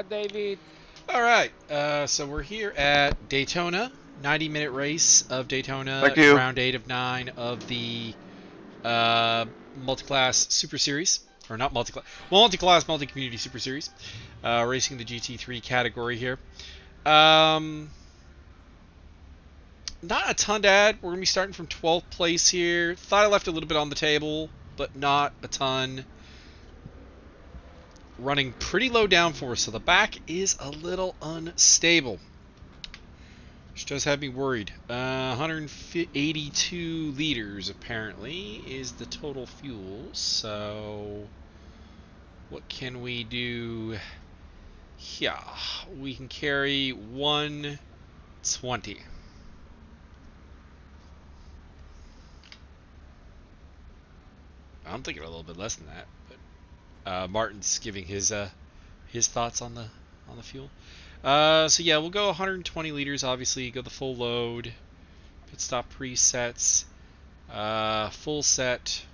David. All right, so we're here at Daytona, 90-minute race of Daytona, Thank you. round 8 of 9 of the multi-class Super Series, or not multi-class, multi-class multi-community Super Series, racing the GT3 category here. Not a ton to add. We're going to be starting from 12th place here. Thought I left a little bit on the table, but not a ton. Running pretty low downforce, so the back is a little unstable, which does have me worried. 182 liters apparently is the total fuel. So what can we do? Yeah, we can carry 120. I'm thinking a little bit less than that, but Martin's giving his thoughts on the fuel. So yeah, we'll go 120 liters. Obviously, go the full load. Pit stop presets. Full set.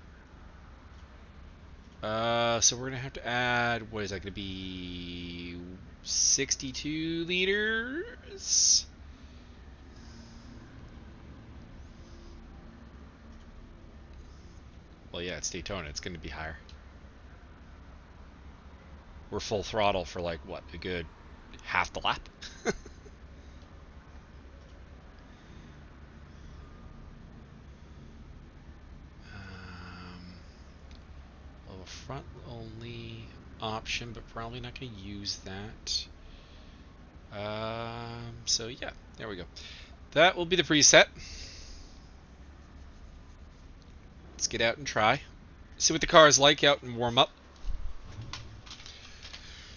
So we're gonna have to add. What is that gonna be? 62 liters. Well, yeah, it's Daytona. It's gonna be higher. We're full throttle for like what, a good half the lap. A front only option, but probably not going to use that. So yeah, there we go. That will be the preset. Let's get out and try. See what the car is like out and warm up.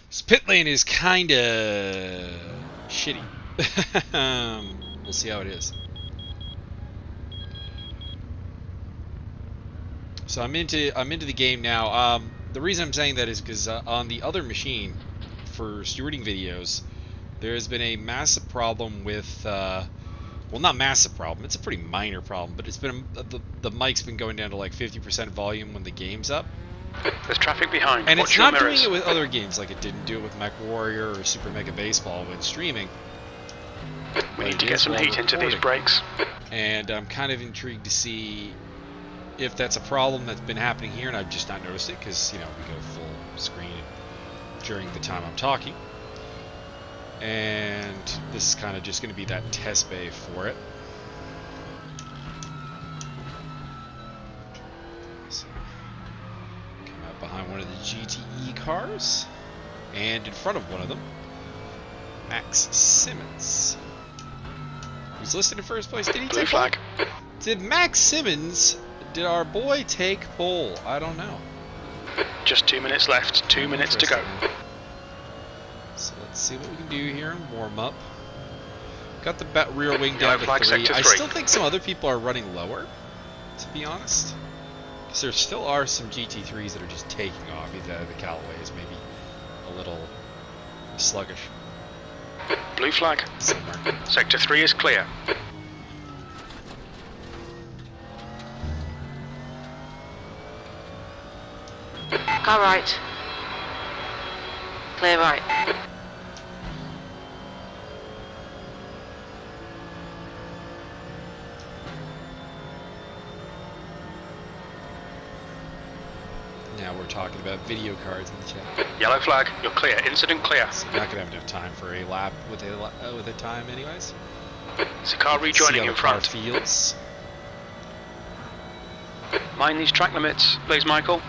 This pit lane is kind of shitty. We'll see how it is. So I'm into the game now. The reason I'm saying that is because on the other machine for stewarding videos, there has been a massive problem with well, not massive problem. It's a pretty minor problem, but it's been the mic's been going down to like 50% volume when the game's up. There's traffic behind. And Watch it's your not mirrors. doing it with other games, like it didn't do it with Mech Warrior or Super Mega Baseball when streaming. We need to get some heat into these brakes. And I'm kind of intrigued to see if that's a problem that's been happening here, and I've just not noticed it because, you know, we go full screen during the time I'm talking. And this is kind of just going to be that test bay for it. So, come out behind one of the GTE cars, and in front of one of them, Max Simmons, who's listed in first place. Did he take flag? Did Max Simmons? Did our boy take pole? I don't know. Just 2 minutes left. 2 minutes to go. So let's see what we can do here and warm up. Got the rear wing down to flag 3. sector I 3. still think some other people are running lower, to be honest. Because there still are some GT3s that are just taking off. Either the Callaways maybe a little sluggish. Blue flag. Somewhere. Sector 3 is clear. Car right. Clear right. Now we're talking about video cards in the chat. Yellow flag. You're clear. Incident clear. So not gonna have enough time for a lap with a time, anyways. There's a car rejoining See how in the car front. feels. Mind these track limits, please, Michael.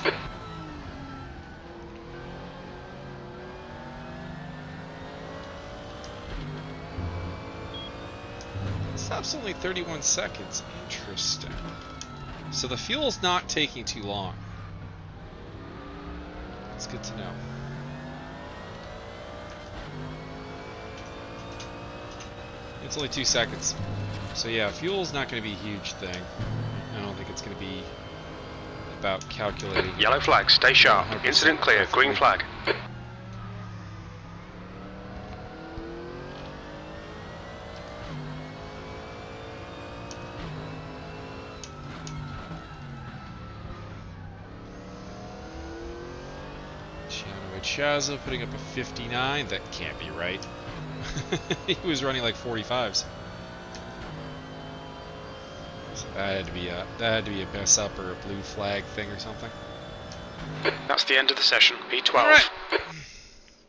Stops only 31 seconds. Interesting. So the fuel's not taking too long. It's good to know. It's only 2 seconds. So yeah, fuel's not going to be a huge thing. I don't think it's going to be about calculating. Yellow flag. Stay sharp. Incident clear. Green flag. Chaza putting up a 59. That can't be right. He was running like 45s. So that had to be a mess up or a blue flag thing or something. That's the end of the session. P12. All right.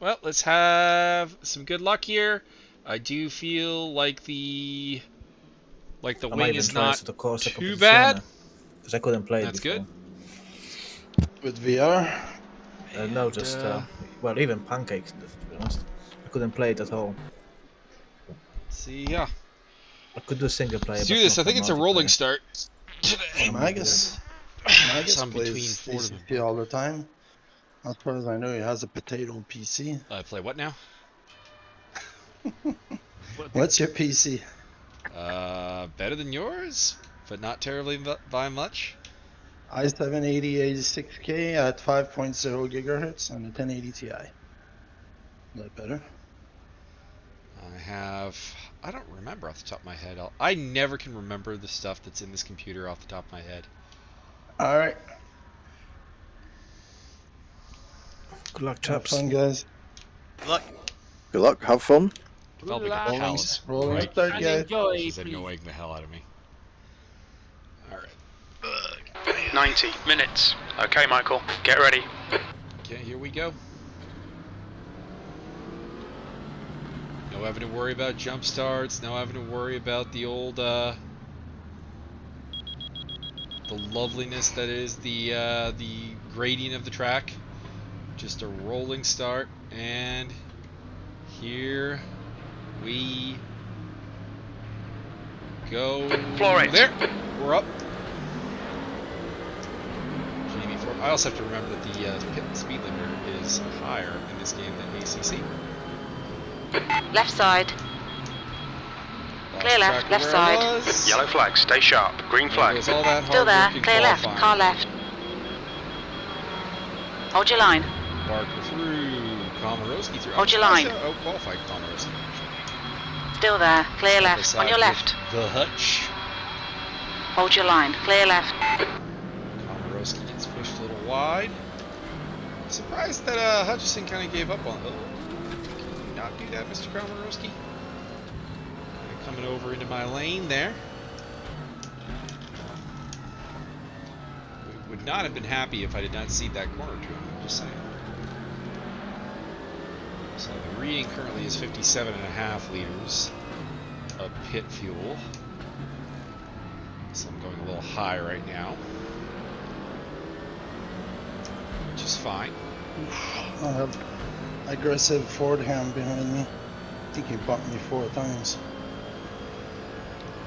Well, let's have some good luck here. I do feel like the wing is not too bad. Because I couldn't play That's it before. good. With VR? No, just well, even Pancakes. To be honest, I couldn't play it at all. Let's see, yeah. I could do single player. Let's do this. I think it's a rolling start today. Magus Some between plays four of them. DCP all the time. As far as I know, he has a potato PC. Play what now? What's your PC? Better than yours, but not terribly by much. i7 86K at 5.0 gigahertz and a 1080 Ti. Is that better? I don't remember off the top of my head. I never can remember the stuff that's in this computer off the top of my head. All right. Good luck, Have chaps. fun, guys. Good luck. Good luck. Have fun. Felt like a palace. Rolling Right. start, And guys. enjoy, She's please. annoying the hell out of me. Alright. 90 minutes. Okay, Michael, get ready. Okay, here we go. No having to worry about jump starts, no having to worry about the old, the loveliness that is the gradient of the track. Just a rolling start, and here we go. Floor 8. There, we're up. I also have to remember that the pit speed limiter is higher in this game than ACC. Left side. Clear left, left side. Yellow flag, stay sharp. Green flag. All that Still there. hard work in Clear left. qualifying. Car left. Hold your line. Barker through. Komarowski through. Hold your line. Oh, qualified Komarowski. Still there. Clear Side by left. side On your with left. The Hutch. Hold your line. Clear left. Komarowski gets pushed a little wide. Surprised that Hutchison kind of gave up on it. Can you not do that, Mr. Komarowski? Coming over into my lane there. Would not have been happy if I did not see that corner to him, I'm just saying. So the reading currently is 57.5 liters of pit fuel. So I'm going a little high right now, which is fine. I have aggressive Ford ham behind me. I think he bumped me 4 times.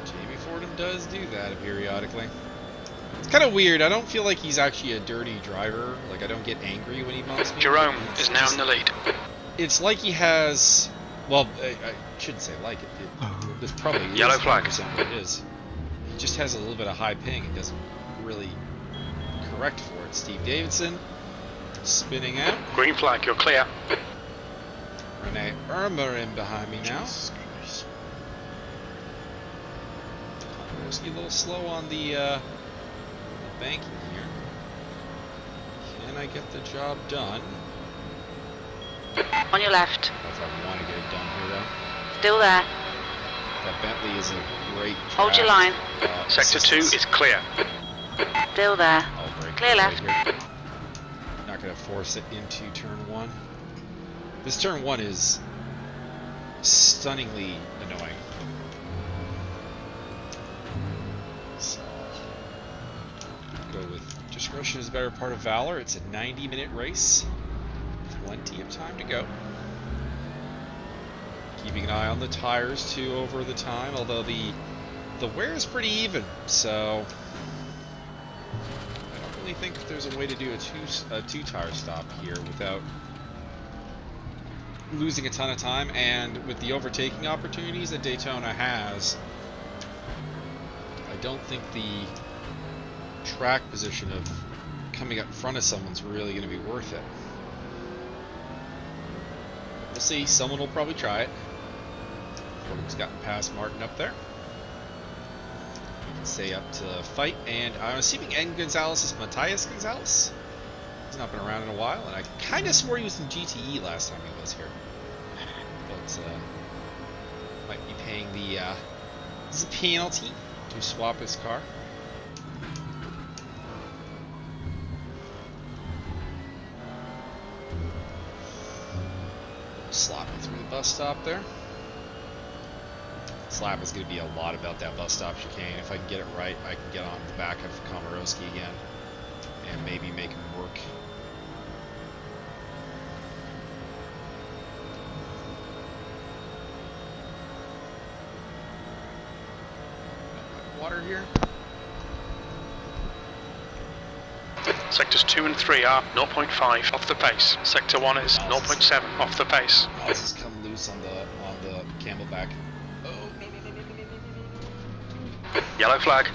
Jamie Fordham does do that periodically. It's kind of weird. I don't feel like he's actually a dirty driver. Like, I don't get angry when he bumps me. Jerome It's is now just- in the lead. It's like he has... Well, I shouldn't say like it. This probably is Yellow flag. 100% what it is. He just has a little bit of high ping. It doesn't really correct for it. Steve Davidson spinning out. Green flag, you're clear. Renee Irma in behind me now. Komarowski a little slow on the banking here. Can I get the job done? On your left. I don't know if I want to get it done here though. Still there. That Bentley is a great Hold your track, line. Sector 2 assistance. is clear. Still there. I'll break Clear it left. right here. Not going to force it into turn 1. This turn 1 is stunningly annoying. So, go with discretion is a better part of valor. It's a 90-minute race. Plenty of time to go. Keeping an eye on the tires too over the time, although the wear is pretty even, so I don't really think there's a way to do a two tire stop here without losing a ton of time. And with the overtaking opportunities that Daytona has, I don't think the track position of coming up in front of someone's really going to be worth it. We'll see. Someone will probably try it. Fordham's gotten past Martin up there. We can stay up to fight, and I'm assuming N. Gonzalez is Matthias Gonzalez. He's not been around in a while, and I kind of swore he was in GTE last time he was here. But might be paying the penalty to swap his car. Sloppy through the bus stop there. This lap is going to be a lot about that bus stop chicane. If I can get it right, I can get on the back of Komorowski again and maybe make him work. Water here. Sectors 2 and 3 are 0.5 off the pace. Sector 1 is 0.7 off the pace. Houses come loose on the Camelback. Oh, no. Yellow flag.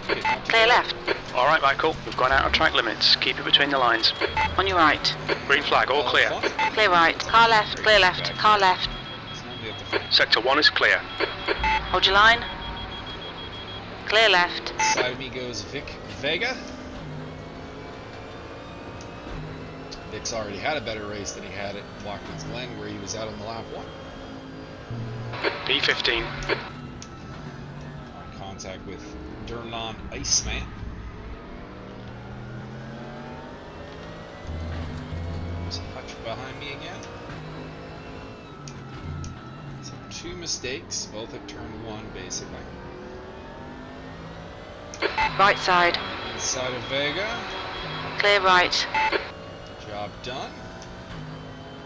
Clear left. All right, Michael. We've gone out of track limits. Keep it between the lines. On your right. Green flag. All clear. Clear right. Car left. Clear left. Car left. Sector 1 is clear. Hold your line. Clear left. Side of me goes Vic Vega. Vic's already had a better race than he had at Watkins Glen, where he was out on the lap 1. P15. Contact with Daytona Iceman. There's Hutch behind me again. So 2 mistakes, both at turn 1, basically. Right side. Inside of Vega. Clear right. Job done.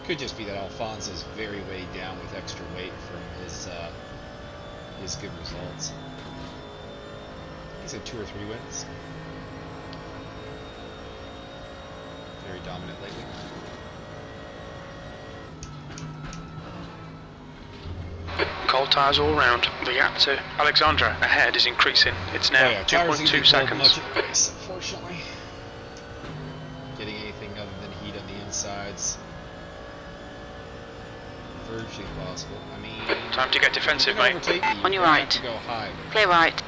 Could just be that Alfonso's very weighed down with extra weight from his good results. He's had 2 or 3 wins. Very dominant lately. Cold tyres all round. The gap to Alexandra ahead is increasing. It's now 2.2 seconds. Race, unfortunately. Getting anything other than heat on the insides. Virtually impossible. I mean, Time to get defensive, mate. On your right. To go high. Clear right.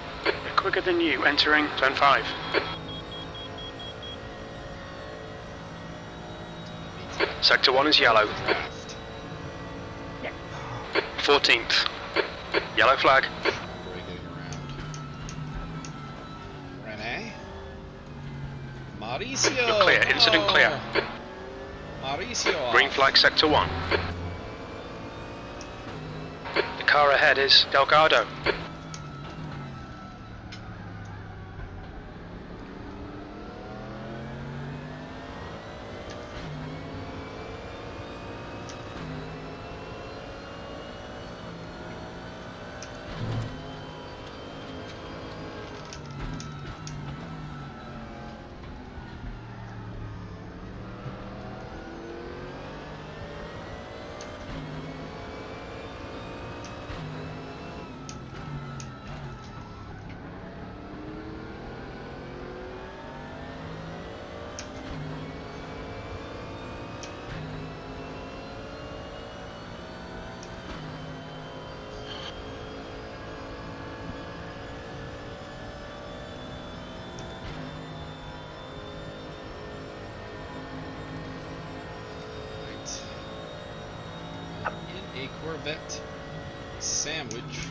Quicker than you entering turn 5. Sector 1 is yellow. 14th. Yellow flag. Very getting around. Rene. Mauricio. You're clear. Incident clear. Mauricio. Green flag sector 1. The car ahead is Delgado. A Corvette sandwich,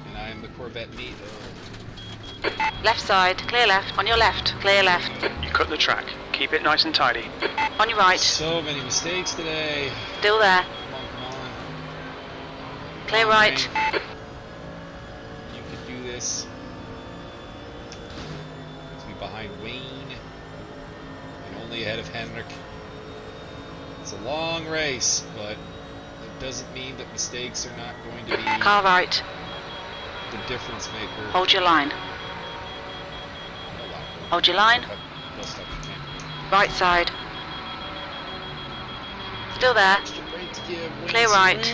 and I am the Corvette meat. Left side. Clear left. On your left. Clear left. You cut the track. Keep it nice and tidy. On your right. So many mistakes today. Still there. Come on, come on. Clear Come on, right. Wayne. You can do this. To be behind Wayne and only ahead of Henrik. It's a long race, but it doesn't mean that mistakes are not going to be Car right. the difference maker. Hold your line. Hold your line. Right side. Still there. Clear right.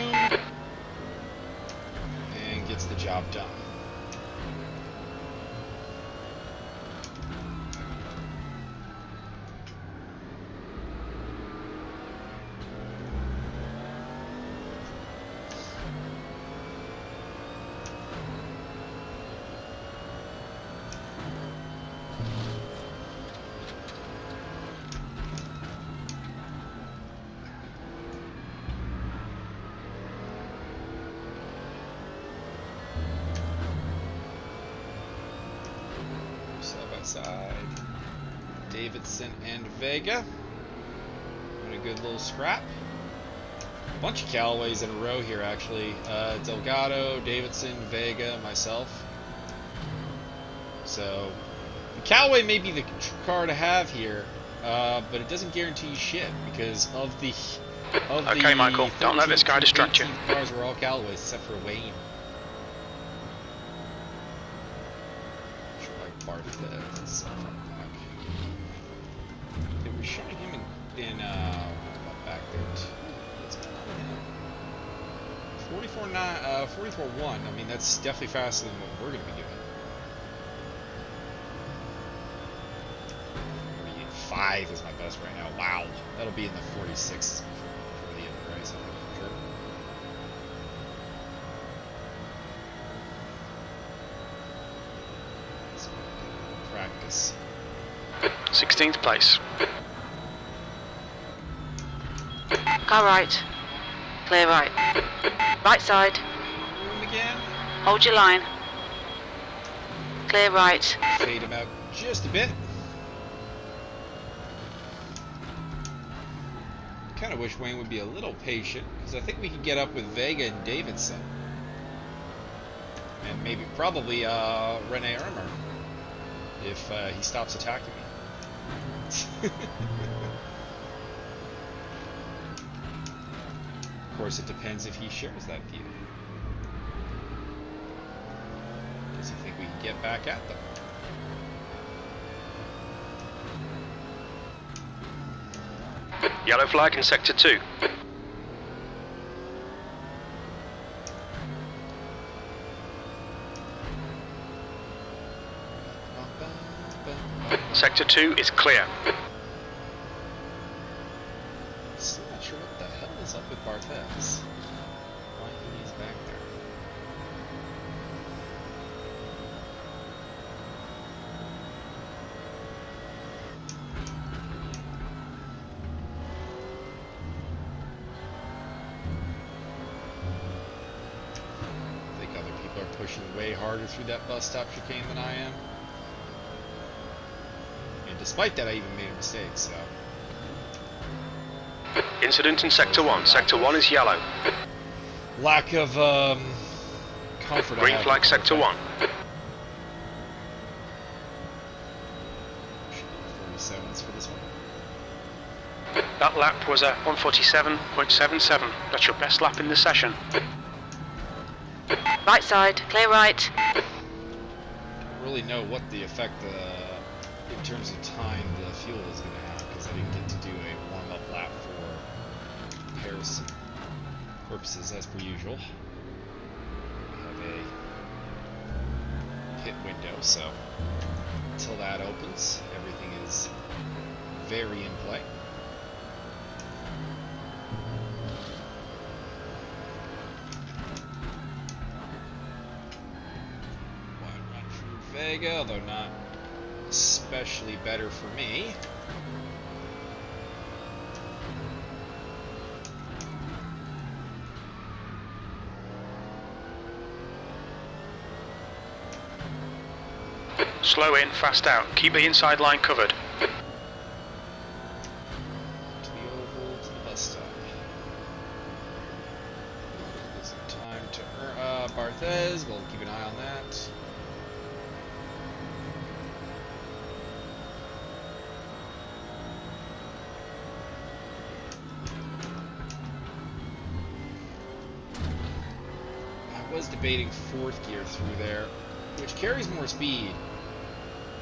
And gets the job done. right side. Davidson and Vega. And a good little scrap. A bunch of Callaways in a row here, actually. Delgado, Davidson, Vega, myself. So, the Callaway may be the car to have here, but it doesn't guarantee shit because of the. Okay, Michael, don't let this guy distract you. Cars were all Callaways except for Wayne. Barthez. They were showing him in back there too. What's going on with him? 44.1. I mean, that's definitely faster than what we're going to be doing. 5 is my best right now. Wow, that'll be in the 46s before the end of the race, I think. Sure. Practice. 16th place. Car right. Clear right. Right side. Room again. Hold your line. Clear right. Fade him out just a bit. Kind of wish Wayne would be a little patient because I think we could get up with Vega and Davidson. And maybe, probably, Rene Armour. If he stops attacking me. Of course, it depends if he shares that view. Does he think we can get back at them? Yellow flag in sector 2. Sector 2 is clear. Still not sure what the hell is up with Barthez. Why he's back there. I think other people are pushing way harder through that bus stop chicane than I am. Despite that, I even made a mistake, so... Incident in sector 1. Sector 1 is yellow. Lack of, comfort. Green flag sector 1. 47s for this one. That lap was a 147.77. That's your best lap in the session. Right side. Clear right. Don't really know what the effect, in terms of time the fuel is going to have, because I didn't get to do a warm-up lap for comparison purposes as per usual. We have a pit window, so until that opens, everything is very in play. Wide run for Vega, although not especially better for me. Slow in, fast out. Keep the inside line covered. To the oval, to the bus stop. There's some time to Barthez. We'll keep an eye on that. I was debating 4th gear through there, which carries more speed.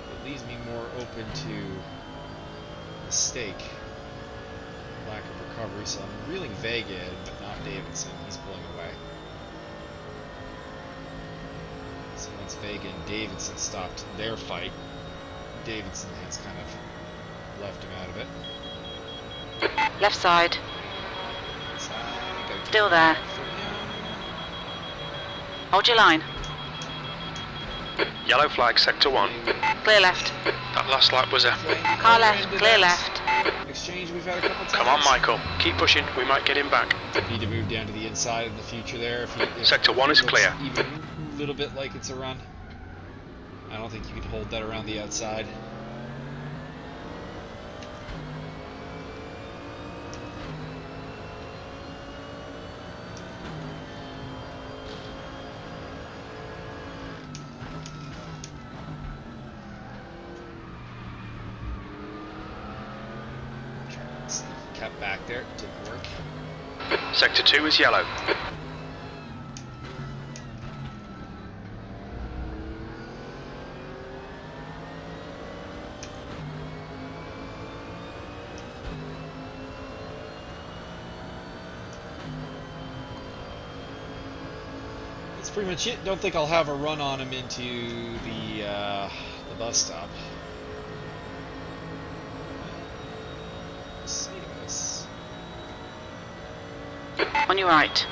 It leaves me more open to mistake, lack of recovery, so I'm reeling Vega in, but not Davidson. He's pulling away. So once Vega and Davidson stopped their fight, Davidson has kind of left him out of it. Left side. Still there. Hold your line. Yellow flag, sector 1. Clear left. That last lap was a... Car left. Clear left. Exchange we've had a couple times. Come on, Michael. Keep pushing. We might get him back. Need to move down to the inside in the future there. If Sector 1 is clear. Even a little bit like it's a run. I don't think you can hold that around the outside. Cut back there, didn't work. Sector 2 is yellow. That's pretty much it. Don't think I'll have a run on him into the bus stop. Let's see this. On your right.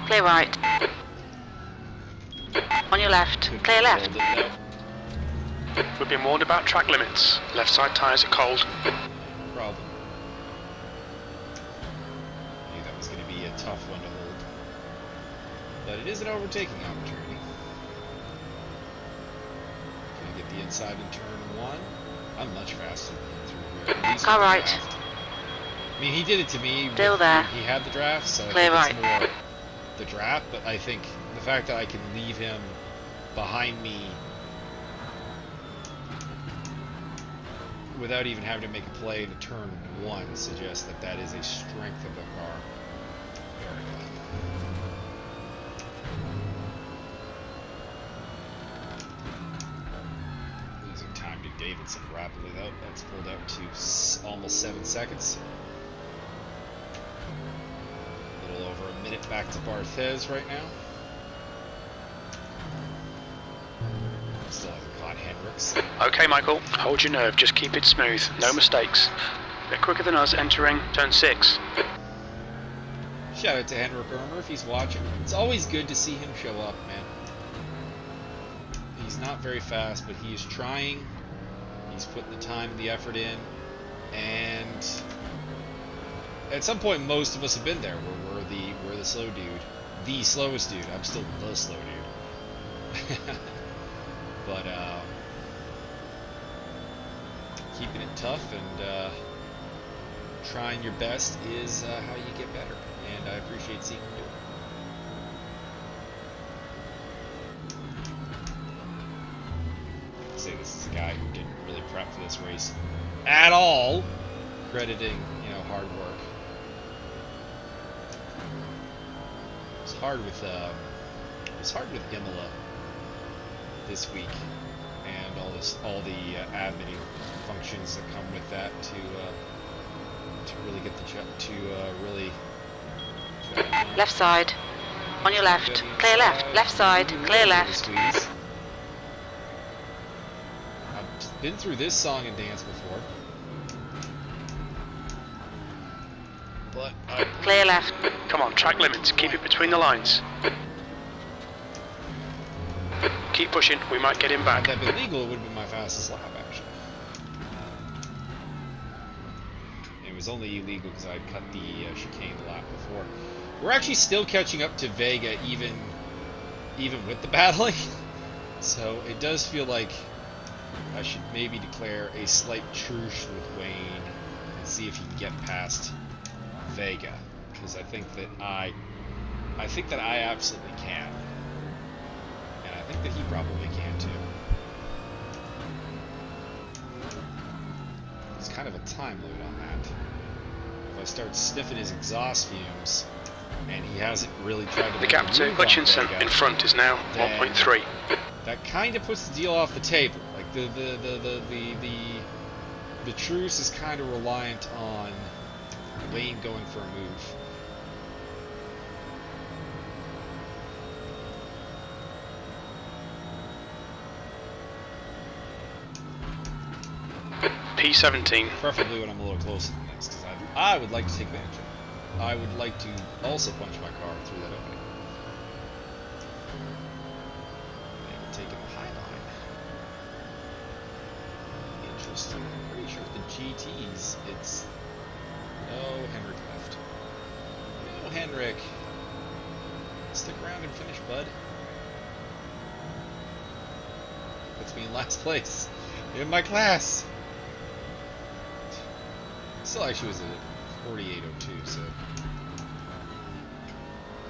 Clear right. On your left. Clear left. We've been warned about track limits. Left side tyres are cold. Problem. I knew that was going to be a tough one to hold. But it is an overtaking opportunity. Can I get the inside in turn 1? I'm much faster than through here. Car right. I mean, he did it to me. Still there. He had the draft, so Clear I think right. it's more the draft, but I think the fact that I can leave him behind me without even having to make a play to turn 1 suggests that that is a strength of the car. Very well. Losing time to Davidson rapidly though. That's pulled out to almost 7 seconds. A little over a minute back to Barthez right now. Still haven't caught Hendricks. Okay, Michael, hold your nerve, just keep it smooth, no mistakes. They're quicker than us entering turn 6. Shout out to Henrik Ermer if he's watching. It's always good to see him show up, man. He's not very fast, but he is trying. He's putting the time and the effort in. And at some point, most of us have been there where we're the slow dude. The slowest dude. I'm still the slow dude. But keeping it tough and trying your best is how you get better, and I appreciate seeing him do it. Say this is a guy who didn't really prep for this race at all, crediting hard work. It's hard with Imola this week, and all the admin functions that come with that to really get the to really Left side. On your left. Clear left. Left side. Clear left. I've been through this song and dance before, but Clear left. Come on, track limits, keep it between the lines. Keep pushing, we might get him back. had that been legal, it would have been my fastest lap, actually. It was only illegal because I cut the chicane the lap before. We're actually still catching up to Vega, even with the battling. So it does feel like I should maybe declare a slight truce with Wayne and see if he can get past Vega, because I think that I absolutely can. I think that he probably can too. There's kind of a time limit on that. If I start sniffing his exhaust fumes, and he hasn't really tried to The gap to Hutchinson in front is now 1.3. That kind of puts the deal off the table. Like the truce is kind of reliant on Wayne going for a move. P17. Preferably when I'm a little closer than this, because I would like to take advantage of it. I would like to also punch my car through that opening. And taking the high line. Interesting. I'm pretty sure with the GTs, it's... No, Henrik left. No, Henrik. Stick around and finish, bud. puts me in last place in my class. Still actually was a 48.02, so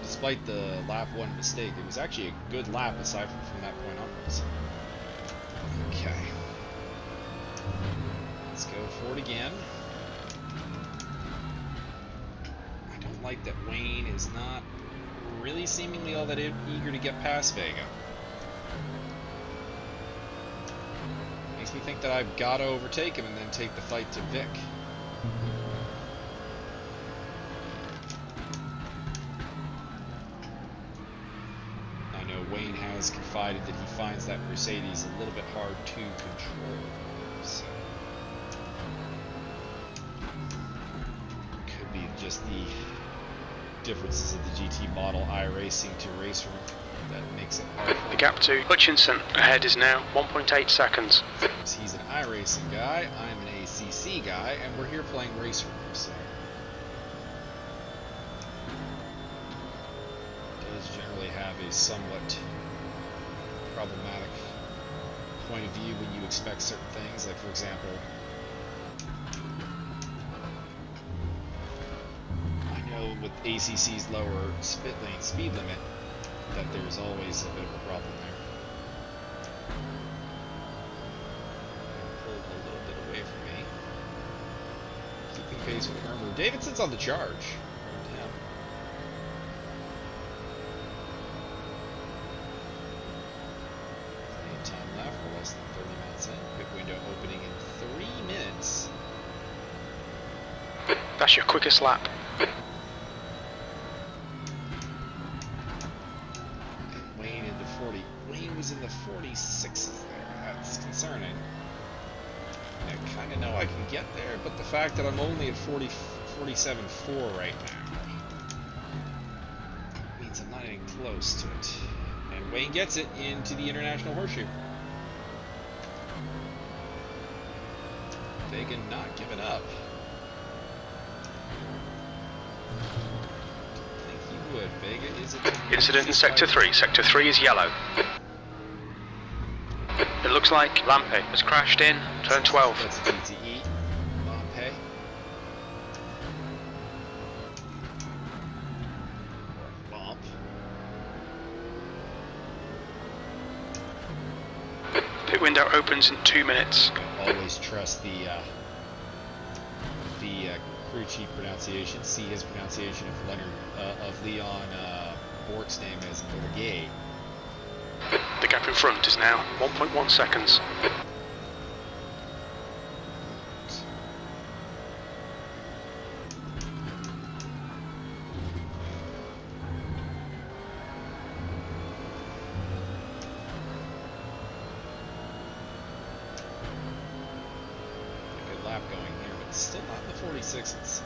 despite the lap 1 mistake, it was actually a good lap aside from that point onwards. Okay. Let's go for it again. I don't like that Wayne is not really seemingly all that eager to get past Vega. Makes me think that I've got to overtake him and then take the fight to Vic. I know Wayne has confided that he finds that Mercedes a little bit hard to control. So could be just the differences of the GT model iRacing to race room that makes it hard. The gap to Hutchinson ahead is now 1.8 seconds. He's an iRacing guy, I'm an ACC guy, and we're here playing race room, so it does generally have a somewhat problematic point of view when you expect certain things, like for example, with ACC's lower spit lane speed limit, that there's always a bit of a problem there. Pulled a little bit away from me. Keeping pace with Irmer. Davidson's on the charge. Damn. Plenty of time left. We're less than 30 minutes in. Pit window opening in 3 minutes. That's your quickest lap. Wayne was in the 46s there. That's concerning. I kind of know I can get there, but the fact that I'm only at 47.4 right now means I'm not even close to it. And Wayne gets it into the International Horseshoe. Vega not giving up. Would. Vega is Incident in Sector 3. Sector 3 is yellow. It looks like Lampe has crashed in turn 12. That's GTE. Lampe. Bump. Pit window opens in 2 minutes. Always trust the crew chief pronunciation. See his pronunciation of Leon Bork's name as Borgay. The gap in front is now 1.1 seconds. Good lap going here, but still not in the 46s.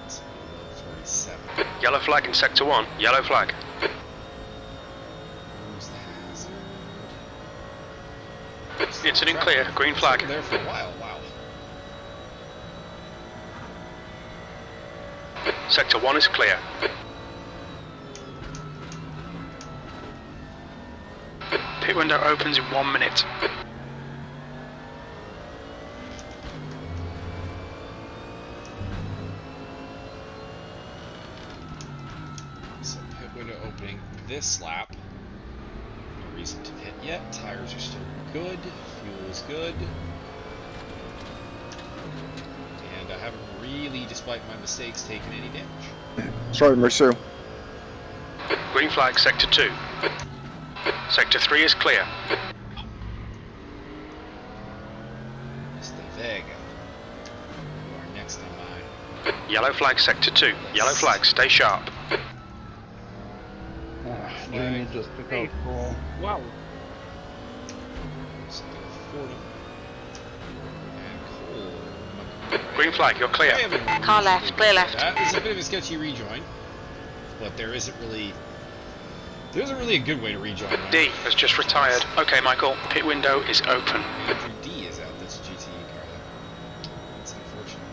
It's below 47. Yellow flag in Sector 1. Yellow flag. Who's the hazard? Incident clear. Green flag. There for a while. Wow. Sector 1 is clear. Pit window opens in 1 minute. So pit window opening this lap. No reason to hit yet. Tires are still good. Fuel is good. And I haven't really, despite my mistakes, taken any damage. Sorry, Merceau. Green flag, Sector 2. Sector 3 is clear. Mr. Vega, you are next in line. Yellow flag, Sector 2. Yellow flag, stay sharp. Jamie just took out Cole. Wow. So Fordham and Cole. Green flag, you're clear. Car left, clear left. That is a bit of a sketchy rejoin, but there isn't really a good way to rejoin. There. D has just retired. Okay, Michael, pit window is open. Andrew D is out. That's a GTE car. That's unfortunate.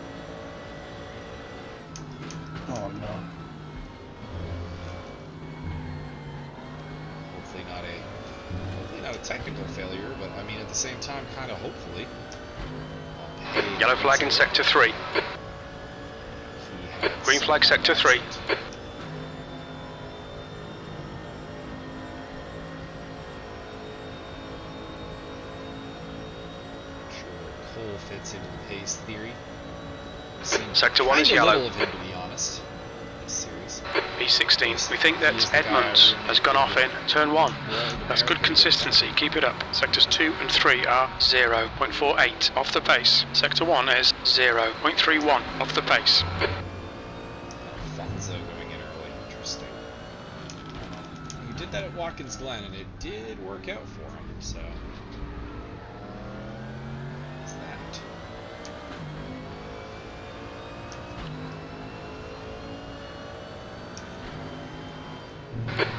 Oh no. Hopefully Definitely not a technical failure, but I mean at the same time, kind of hopefully. Yellow flag in sector 3. Green flag sector 3. Cole fits into the pace theory. Sector 1 is yellow. Of him, to be honest, this series. E16. We think that Edmonds has gone off in turn 1. That's good consistency. Keep it up. Sectors 2 and 3 are 0.48 off the pace. Sector 1 is 0.31 off the pace. Fonzo going in early. Interesting. He did that at Watkins Glen, and it did work out for him. So.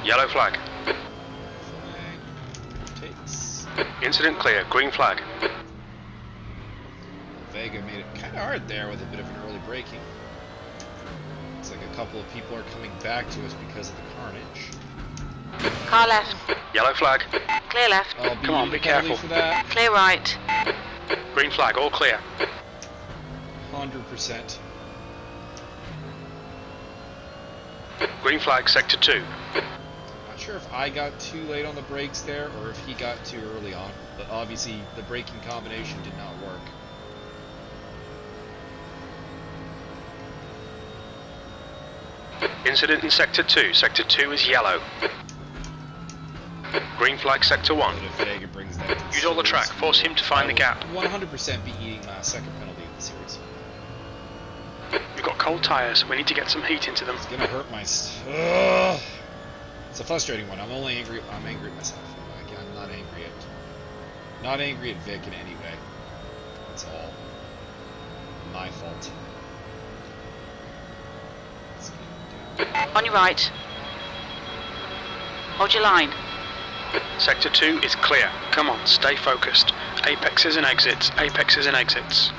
Yellow flag. Takes. Incident clear. Green flag. Vega made it kind of hard there with a bit of an early braking. Looks like a couple of people are coming back to us because of the carnage. Car left. Yellow flag. Clear left. Come on, be careful. For that. Clear right. Green flag. All clear. 100%. Green flag. Sector 2. Not sure if I got too late on the brakes there or if he got too early on, but obviously the braking combination did not work. Incident in sector 2. Sector 2 is yellow. Green flag sector 1. But if Vega brings that to Use all the track. Force him to find the gap. 100% be eating my second penalty of the series. We've got cold tyres. We need to get some heat into them. It's gonna hurt my. Ugh. It's a frustrating one. I'm only angry. I'm angry at myself. I'm not angry at. Not angry at Vic in any way. It's all my fault. On your right. Hold your line. Sector 2 is clear. Come on, stay focused. Apexes and exits. Apexes and exits.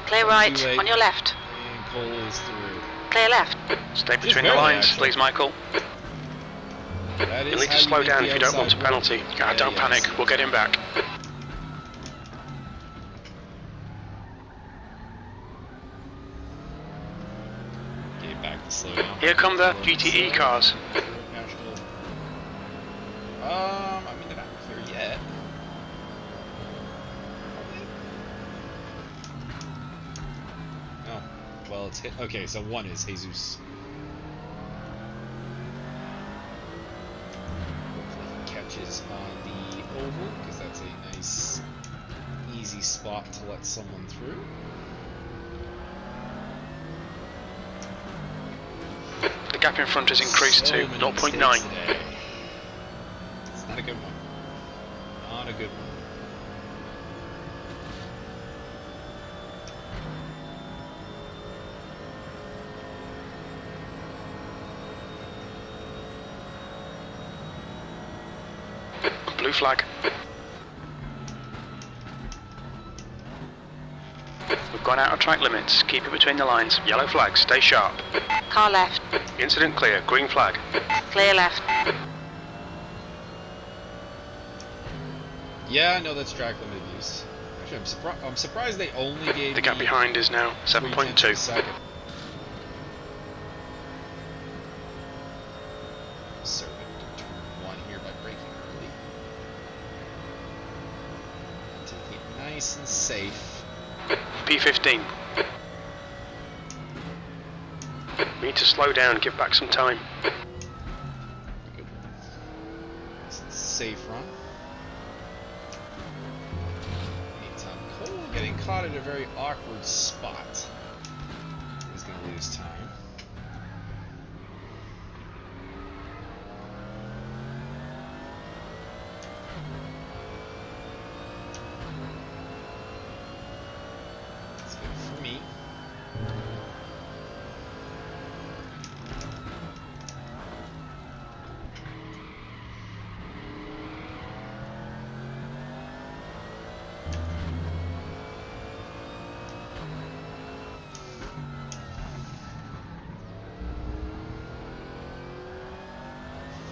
Clear right. On your left. And Cole is through. Clear left. Stay between the lines, please, Michael. You'll need to slow down if you don't want a penalty. Don't panic. We'll get him back. Get back to slow down. Here come the GTE cars. I mean, they're not here yet. No. Well, it's hit. Okay, so one is Jesus. Hopefully he catches on the oval, because that's a nice, easy spot to let someone through. The gap in front has increased to 0.9. It's not a good one. Not a good one. Blue flag. We've gone out of track limits. Keep it between the lines. Yellow flag. Stay sharp. Car left. Incident clear. Green flag. Clear left. Yeah, no, that's track limited use. Actually, I'm surprised they only gave The gap me behind is now 7.2. second. Servant to turn 1 here by braking early. Take it nice and safe. P15. We need to slow down, give back some time. Good. Nice and safe run. Meantime, Cole getting caught at a very awkward spot. He's going to lose time. That's good for me.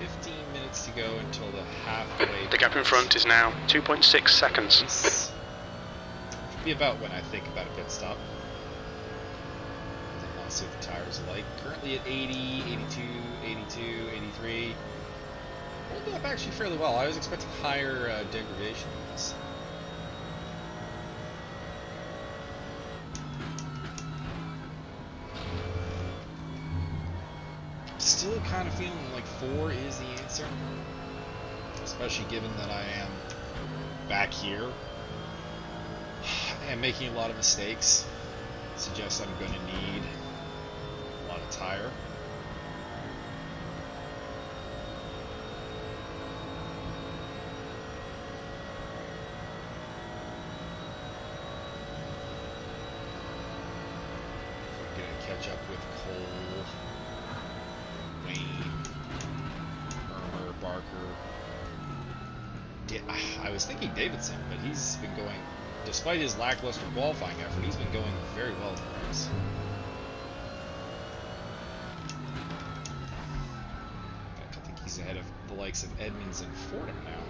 15 minutes to go until the halfway. The gap in front is now 2.6 seconds. Nice. Should be about when I think about a pit stop. I want to see what the tires are like. Currently at 80, 82, 82, 83. Holding up actually fairly well. I was expecting higher degradation than this. Still kind of feeling like 4 is the answer, especially given that I am back here and making a lot of mistakes. Suggests I'm going to need a lot of tire. I'm going to catch up with Cole, Wayne, Irmer, Barker. Yeah, I was thinking Davidson, but he's been going, despite his lackluster qualifying effort, he's been going very well in the race. In fact, I think he's ahead of the likes of Edmonds and Fordham now.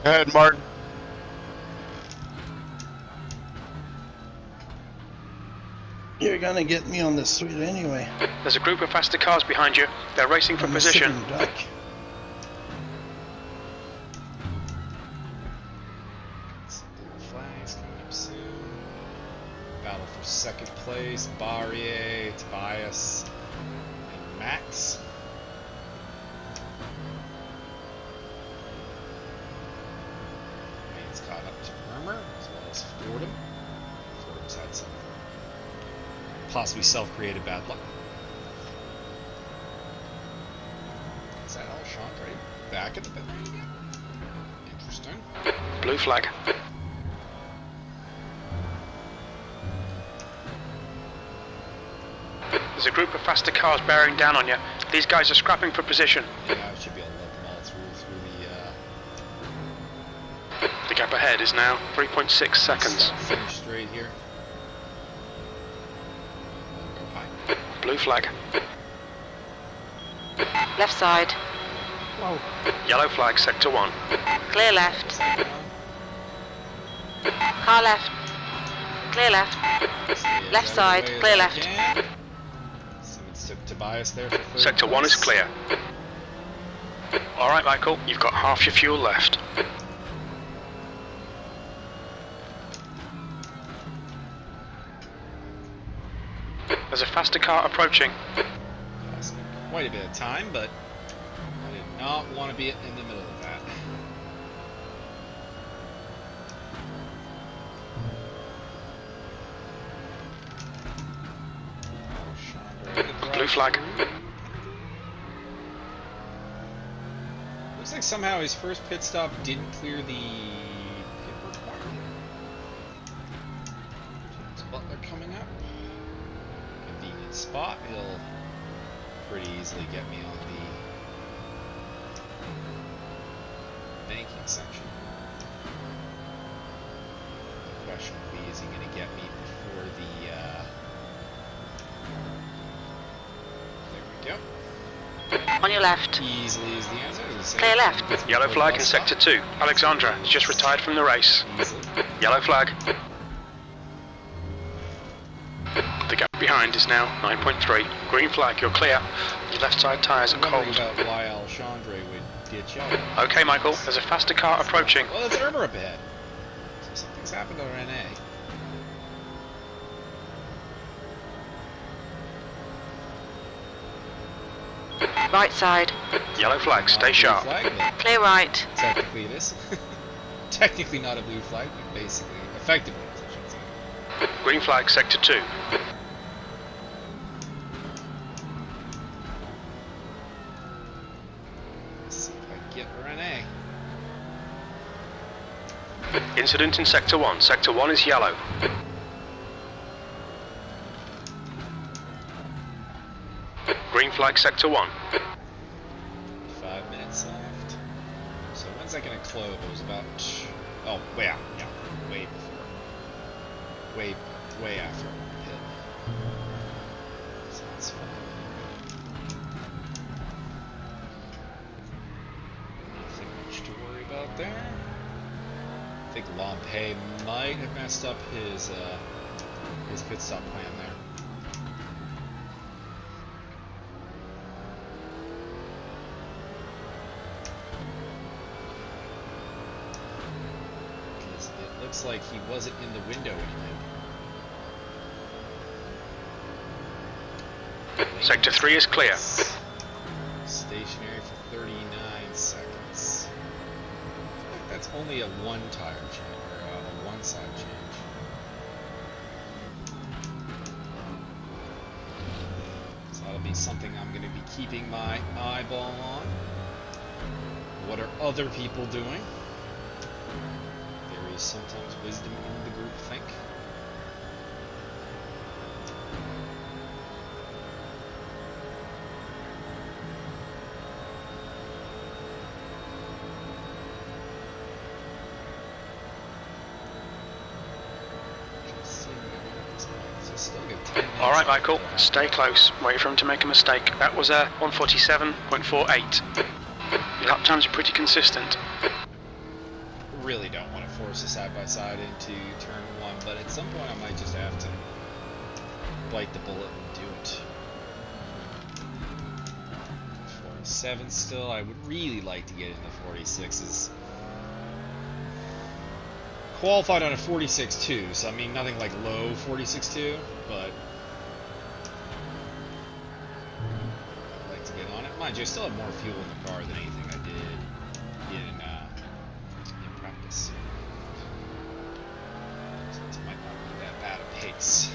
Go ahead, Martin. You're gonna get me on the street anyway. There's a group of faster cars behind you. They're racing for I'm a position. sitting duck. Flags coming up soon. Battle for second place. Barrier, Tobias, and Max. Main's caught up to Irmer as well as Fordham. Fordham's had some possibly self-created bad luck. Is that Alexandre back at the pit lane again? Interesting. Blue flag. There's a group of faster cars bearing down on you. These guys are scrapping for position. Yeah, I should be able to let them all through the The gap ahead is now 3.6 seconds. finish straight here. Go high. Blue flag. Left side. Wow. Yellow flag, sector 1. Clear left. Car left. Clear left. Left side, clear left. Simmons took Tobias there for third Sector 1 is place. clear. Alright, Michael, you've got half your fuel left. There's a faster car approaching. Costing quite a bit of time, but I did not want to be in the middle of that. Blue flag. Looks like somehow his first pit stop didn't clear the pit requirement. James Butler coming up. Convenient spot. He'll pretty easily get me on the banking section. The question will be, is he going to get me before the there we go. On your left. Easily is the answer. As I say, Clear left. Yellow flag in sector 2. Alexandra has just retired from the race. Easily. Yellow flag. The gap behind is now 9.3. Green flag, you're clear. Your left side tyres are I'm wondering cold. about why Alexandre would ditch out. Okay, Michael, there's a faster car approaching. Well, there's Irmer up ahead. So something's happened on NA. Right side. Yellow flag, stay Not a blue sharp. Flag, but Clear right. technically it is. Technically not a blue flag, but basically, effectively, I should say. Green flag, sector 2. Let's see if I can get Rene. Incident in sector 1. Sector 1 is yellow. Green flag, sector 1. 5 minutes left. So when's that going to close? About... Oh, yeah, way before way after pit. So that's fine. Nothing much to worry about there. I think Lompe might have messed up his pit stop plan there. Because it looks like he wasn't in the window anymore. Sector 3 is clear. Stationary for 39 seconds. That's only a one tire change, or a one side change. So that'll be something I'm going to be keeping my eyeball on. What are other people doing? There is sometimes wisdom in the group think. All right, Michael, stay close. Wait for him to make a mistake. That was a 147.48. Your lap times are pretty consistent. Really don't want to force a side-by-side into turn 1, but at some point I might just have to bite the bullet and do it. 47 still. I would really like to get into 46s. Qualified on a 46.2, so I mean nothing like low 46.2, but I'd like to get on it. Mind you, I still have more fuel in the car than anything I did in practice. So it might not be that bad a pace.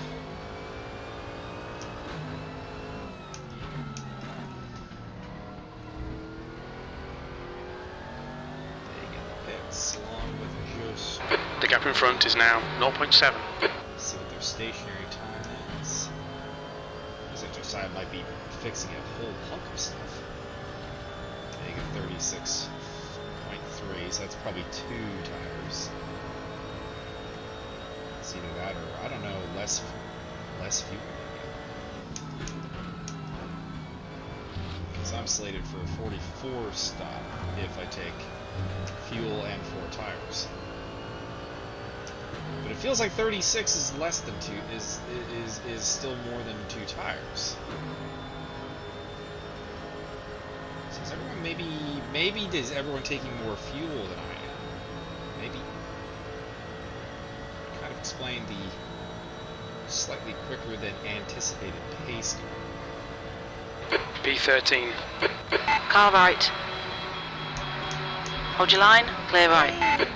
The gap in front is now 0.7. See what their stationary time is. Because Josiah might be fixing a whole hunk of stuff. They get 36.3, so that's probably 2 tires. It's either that or, I don't know, less fuel. Because I'm slated for a 44 stop if I take fuel and 4 tires. But it feels like 36 is less than 2, is still more than 2 tires. So is everyone maybe is everyone taking more fuel than I am? Maybe. Kind of explain the slightly quicker than anticipated pace. P13. Car right. Hold your line, clear right.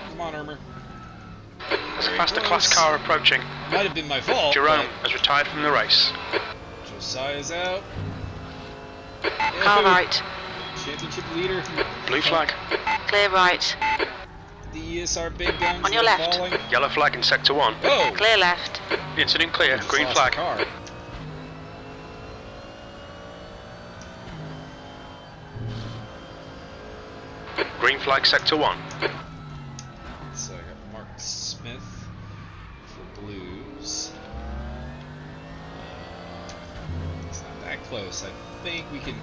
Come on, Irmer. There's a faster class car approaching. Might have been my fault. Jerome has retired from the race. Josiah's out. Car right. Championship leader. Blue flag. Clear right. The ESR big guns On your are left. falling. Yellow flag in sector 1. Oh! Clear left. Incident clear. Just Green lost flag. the car. Green flag sector 1. So I got Mark Smith for blues. It's not that close. I think we can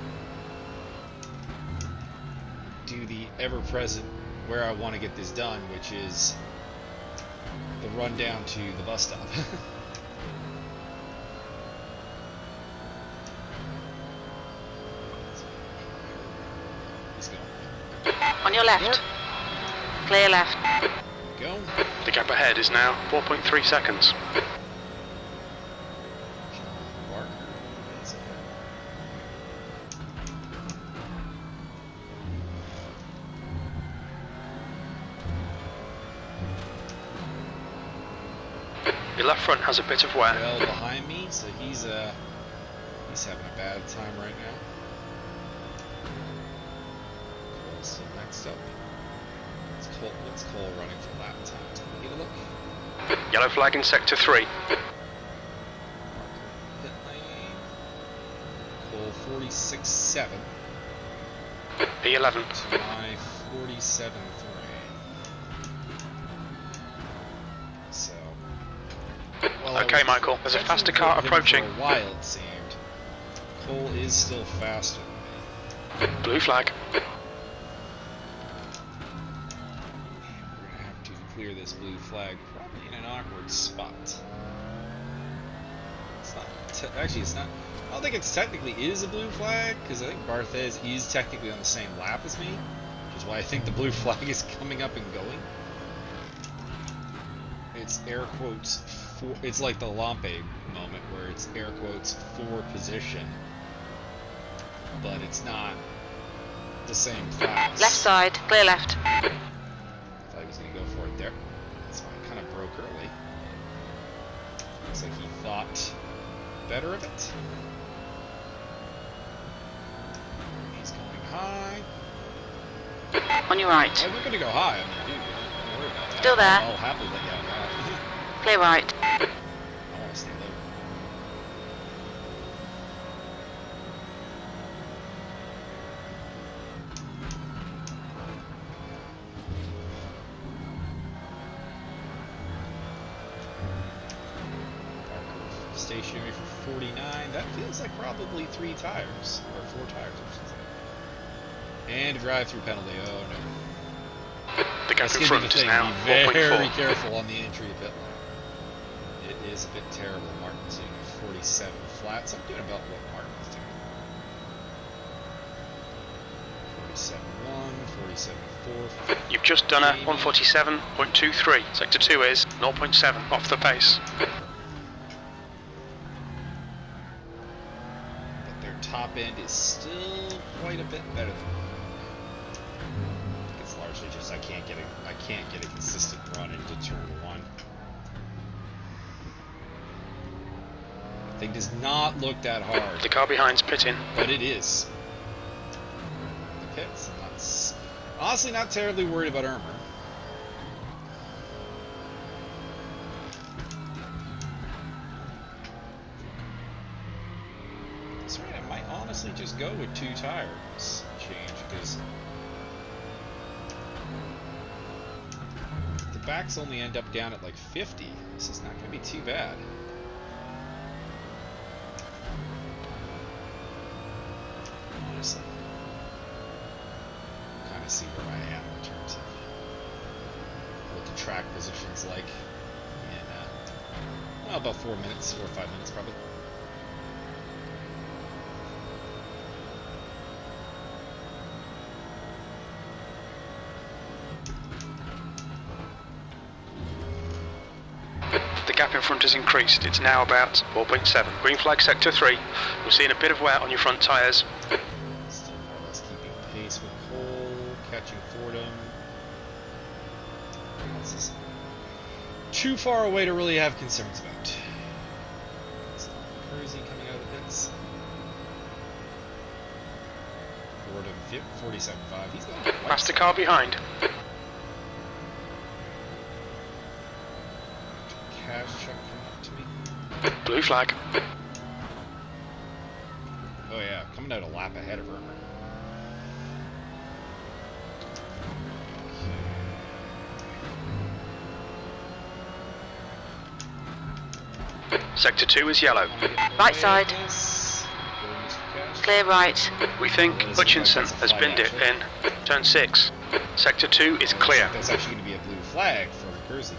do the ever-present where I want to get this done, which is the run down to the bus stop. He's going. On your left. Clear left. Go. The gap ahead is now 4.3 seconds. Barker is ahead. Your left front has a bit of wear. Well behind me, so he's having a bad time right now. Cole's still next up. What's Cole running for lap time? Let me get a look. Yellow flag in sector 3. Pit lane. Cole 46.7 P11. to my 47.3. So Okay, Michael, there's a faster car approaching. For a while, it seemed. Cole is still faster than me. Blue flag. We're gonna have to clear this blue flag, probably in an awkward spot. It's not. Actually, it's not. I don't think it's technically is a blue flag, because I think Barthez is technically on the same lap as me, which is why I think the blue flag is coming up and going. It's air quotes for. It's like the Lampe moment where it's air quotes for position, but it's not the same class. Left side, clear left. I thought he was going to go for it there. That's why I kind of broke early. Looks like he thought better of it. He's going high. On your right. Oh, we're going to go high. I mean, dude, don't worry about that. Still there. I'll happily let you out high. Clear right. I want to stay low. Stationary for 49. That feels like probably 3 tires. Or 4 tires, I should say. And drive-through penalty. Oh no. The gap That's in gonna be front the is thing. now Be very 4.4. careful on the entry pit lane. It is a bit terrible. Martin's doing a 47 flats. I'm doing about what Martin's doing. 47.1, 47.4. You've just done a 147.23. Sector 2 is 0.7 off the pace. But their top end is still quite a bit better than mine. It's largely just I can't get a consistent run into turn 1. The thing does not look that hard, The car behind's pitting. but it is. The pits. I'm not honestly not terribly worried about Irmer. That's right. I might honestly just go with 2 tires change because the backs only end up down at like 50. This is not going to be too bad. Honestly, kind of see where I am in terms of what the track position's like in well, about 4 minutes, 4 or 5 minutes probably. The gap in front has increased. It's now about 4.7. Green flag sector 3. You're seeing a bit of wear on your front tyres. Still more or less keeping pace with Cole, catching Fordham. This is too far away to really have concerns about. Cruzy coming out of the pits. Fordham 47.5. He's going quite Past the car behind. Cash truck coming up to me. Blue flag. Oh yeah, coming out a lap ahead of Irmer. Sector 2 is yellow. Right side. Clear right. We think Hutchinson has binned it in turn 6. Sector 2 is clear. That's actually going to be a blue flag for Kersey.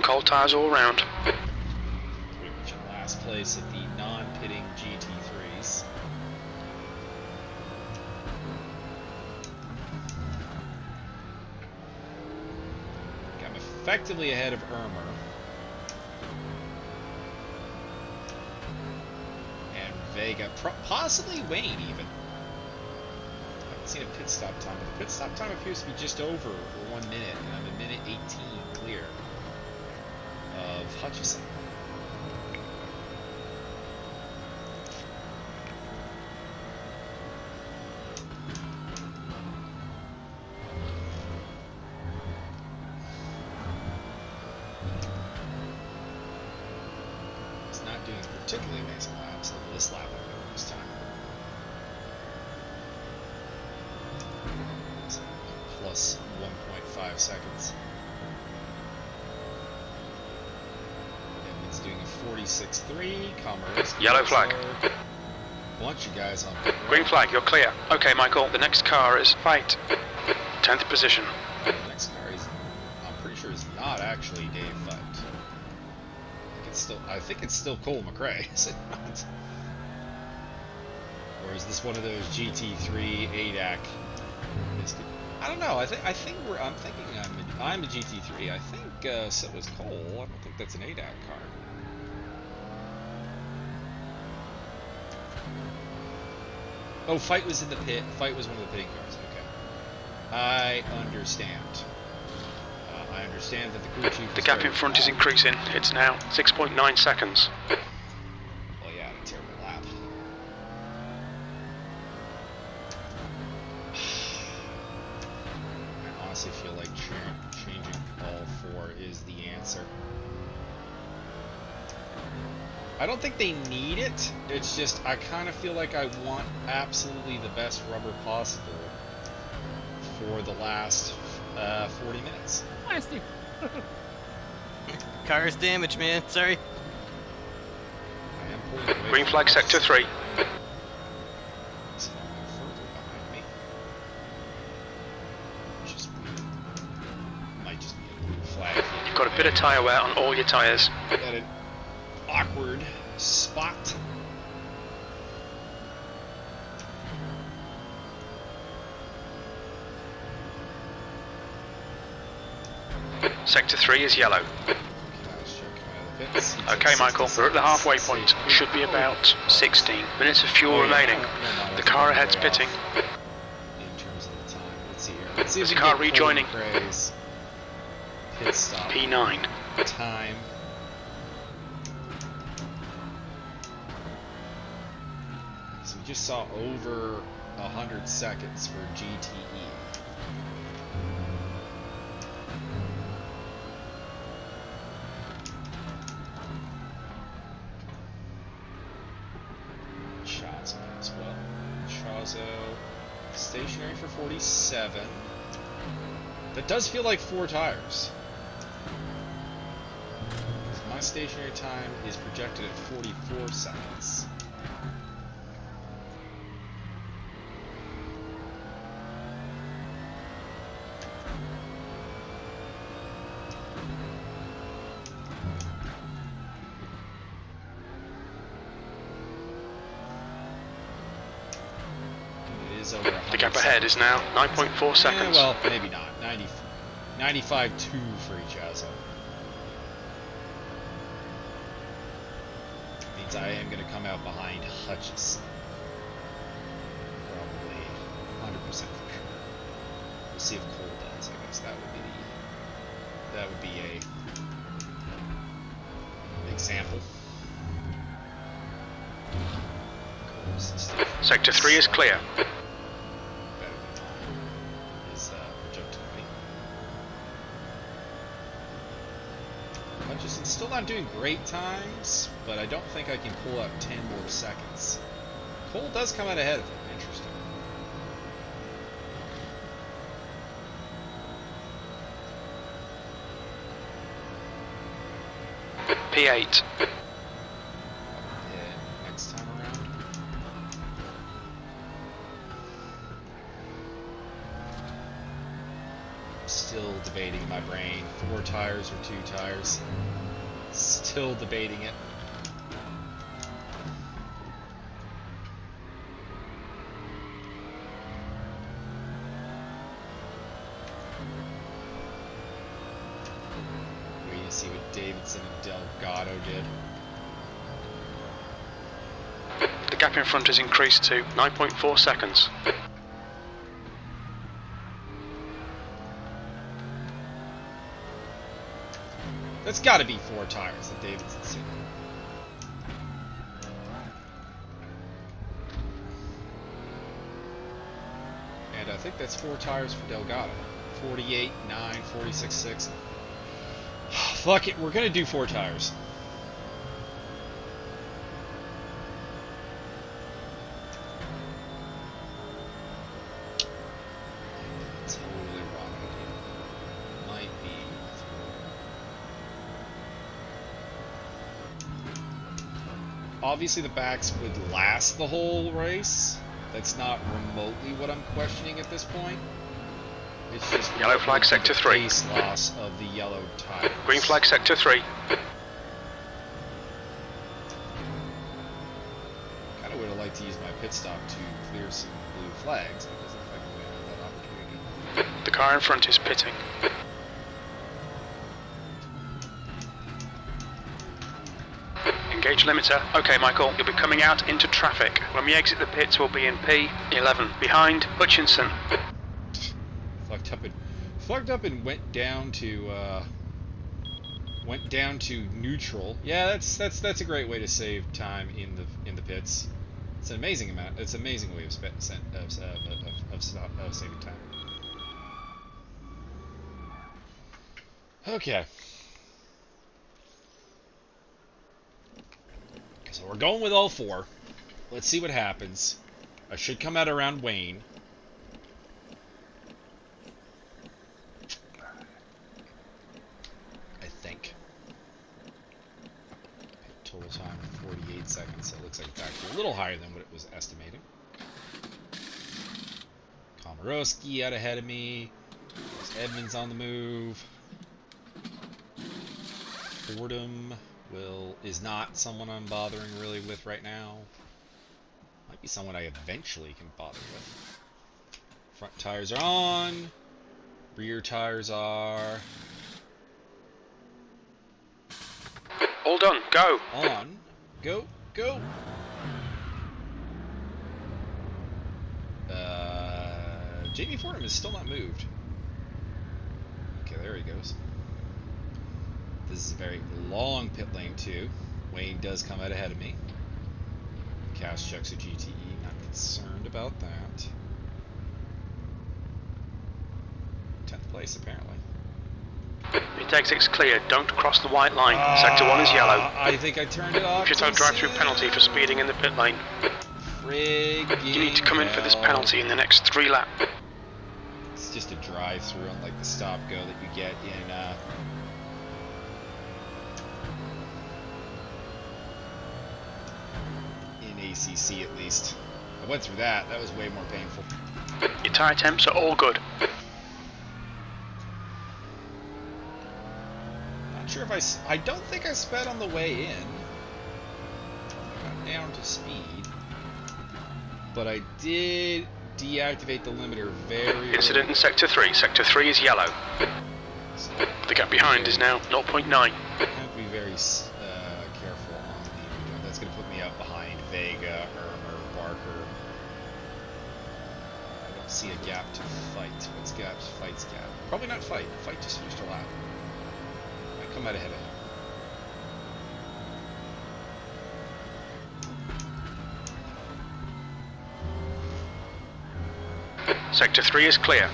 Cold tyres all round. Pretty much in last place at the non-pitting GT3s. I'm effectively ahead of Irmer. And Vega, possibly Wayne even. I haven't seen a pit stop time, but the pit stop time appears to be just over 1 minute, and I'm a minute 18 clear of Hutchison. He's not doing particularly amazing laps, like this lap I'm going this time. 45 seconds. It's doing a 46.3. Commerce. Yellow flag. Bunch of guys on. Green flag, you're clear. Okay, Michael, the next car is fight. 10th position. The next car is, I'm pretty sure is not actually Dave Fight. I think it's still Cole McRae, is it not? Or is this one of those GT3 ADAC? I don't know. I'm thinking I'm a GT3. I think so is Cole. I don't think that's an ADAC car. Oh, Fight was in the pit. Fight was one of the pitting cars. Okay. I understand. I understand that the crew chief. The gap in front is increasing. It's now 6.9 seconds. Well, yeah, a terrible lap. I honestly feel like changing all 4 is the answer. I don't think they need it. It's just I kind of feel like I want absolutely the best rubber possible for the last 40 minutes. Plastic. Car's damaged, man. Sorry. I am pulling away Green from flag, the sector 3. It's further behind me. It's just weird. Might just be a blue flag. You've got a bit of tyre wear on all your tyres. At an awkward spot. Sector 3 is yellow. Okay, Michael, we're at the halfway point. Should be about 16 minutes of fuel remaining. The car ahead's pitting. In terms of the time, let's see here. Let's see if There's we a can car get rejoining. Praise. Pit stop. P9. Time. So we just saw over 100 seconds for GTE. Chazo as well. Chazo stationary for 47. That does feel like 4 tires. My stationary time is projected at 44 seconds. It is over 100 The gap ahead is now 9.4 seconds. well, maybe not. 95.2 for each Chazo. Means I am going to come out behind Hutchison. Probably 100% for sure. We'll see if Cole does. I guess that would be a example. Sector 3 is clear. Better than mine is projected to be. Hutchison's still not doing great times, but I don't think I can pull out 10 more seconds. Cole does come out ahead of him. Interesting. P8. Next time around. Still debating in my brain. 4 tires or 2 tires. Still debating it. Waiting to see what Davidson and Delgado did. The gap in front has increased to 9.4 seconds. That's got to be 4 tires that Davidson's seen. And I think that's 4 tires for Delgado. 48, 9, 46, 6. Fuck it, we're gonna do 4 tires. Totally wrong idea. obviously the backs would last the whole race. That's not remotely what I'm questioning at this point. It's just Yellow flag sector 3. Pace loss of the yellow tires. Green flag sector 3. Kind of would have liked to use my pit stop to clear some blue flags because if I could have that opportunity. The car in front is pitting. Engage limiter. Okay, Michael, you'll be coming out into traffic. When we exit the pits, we'll be in P11. Behind Hutchinson. Fucked up and went down to neutral. Yeah, that's a great way to save time in the pits. It's an amazing amount. It's an amazing way of saving time. Okay. So we're going with all 4. Let's see what happens. I should come out around Wayne. I think. Total time 48 seconds, so it looks like it's actually a little higher than what it was estimating. Komorowski out ahead of me. There's Edmonds on the move. Fordham is not someone I'm bothering really with right now. Might be someone I eventually can bother with. Front tires are on. Rear tires are all done. Go. on. Go. Jamie Fordham is still not moved. Okay, there he goes. This is a very long pit lane too. Wayne does come out ahead of me. Cash checks a GTE, not concerned about that. 10th place apparently. Pit exit's clear, don't cross the white line. Sector 1 is yellow. I think I turned it off. Should have drive-through penalty for speeding in the pit lane. Friggin' You need to come in for this penalty in the next 3 laps. It's just a drive-through on like the stop-go that you get in ACC at least. I went through that. That was way more painful. Your tyre temps are all good. Not sure if I don't think I sped on the way in. I got down to speed. But I did deactivate the limiter very Incident early. in Sector 3. Sector 3 is yellow. So The gap behind is now 0.9. I have to be very careful on the... That's going to put me up behind Vega, Ermer, Barker. I don't see a gap to fight. What's gap? Fight's gap. Probably not fight. Fight just finished a lap. I come out ahead of him. Sector 3 is clear.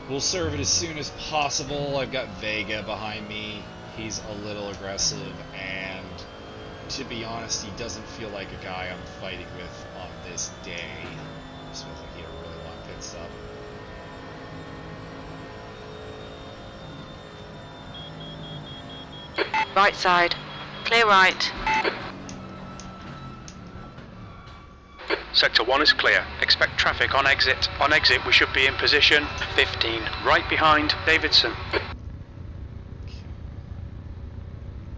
We'll serve it as soon as possible. I've got Vega behind me. He's a little aggressive, and to be honest, he doesn't feel like a guy I'm fighting with on this day. Just feels like he had a really long pit stop. Right side. Clear right. Sector 1 is clear. Expect traffic on exit. On exit, we should be in position 15, right behind Davidson.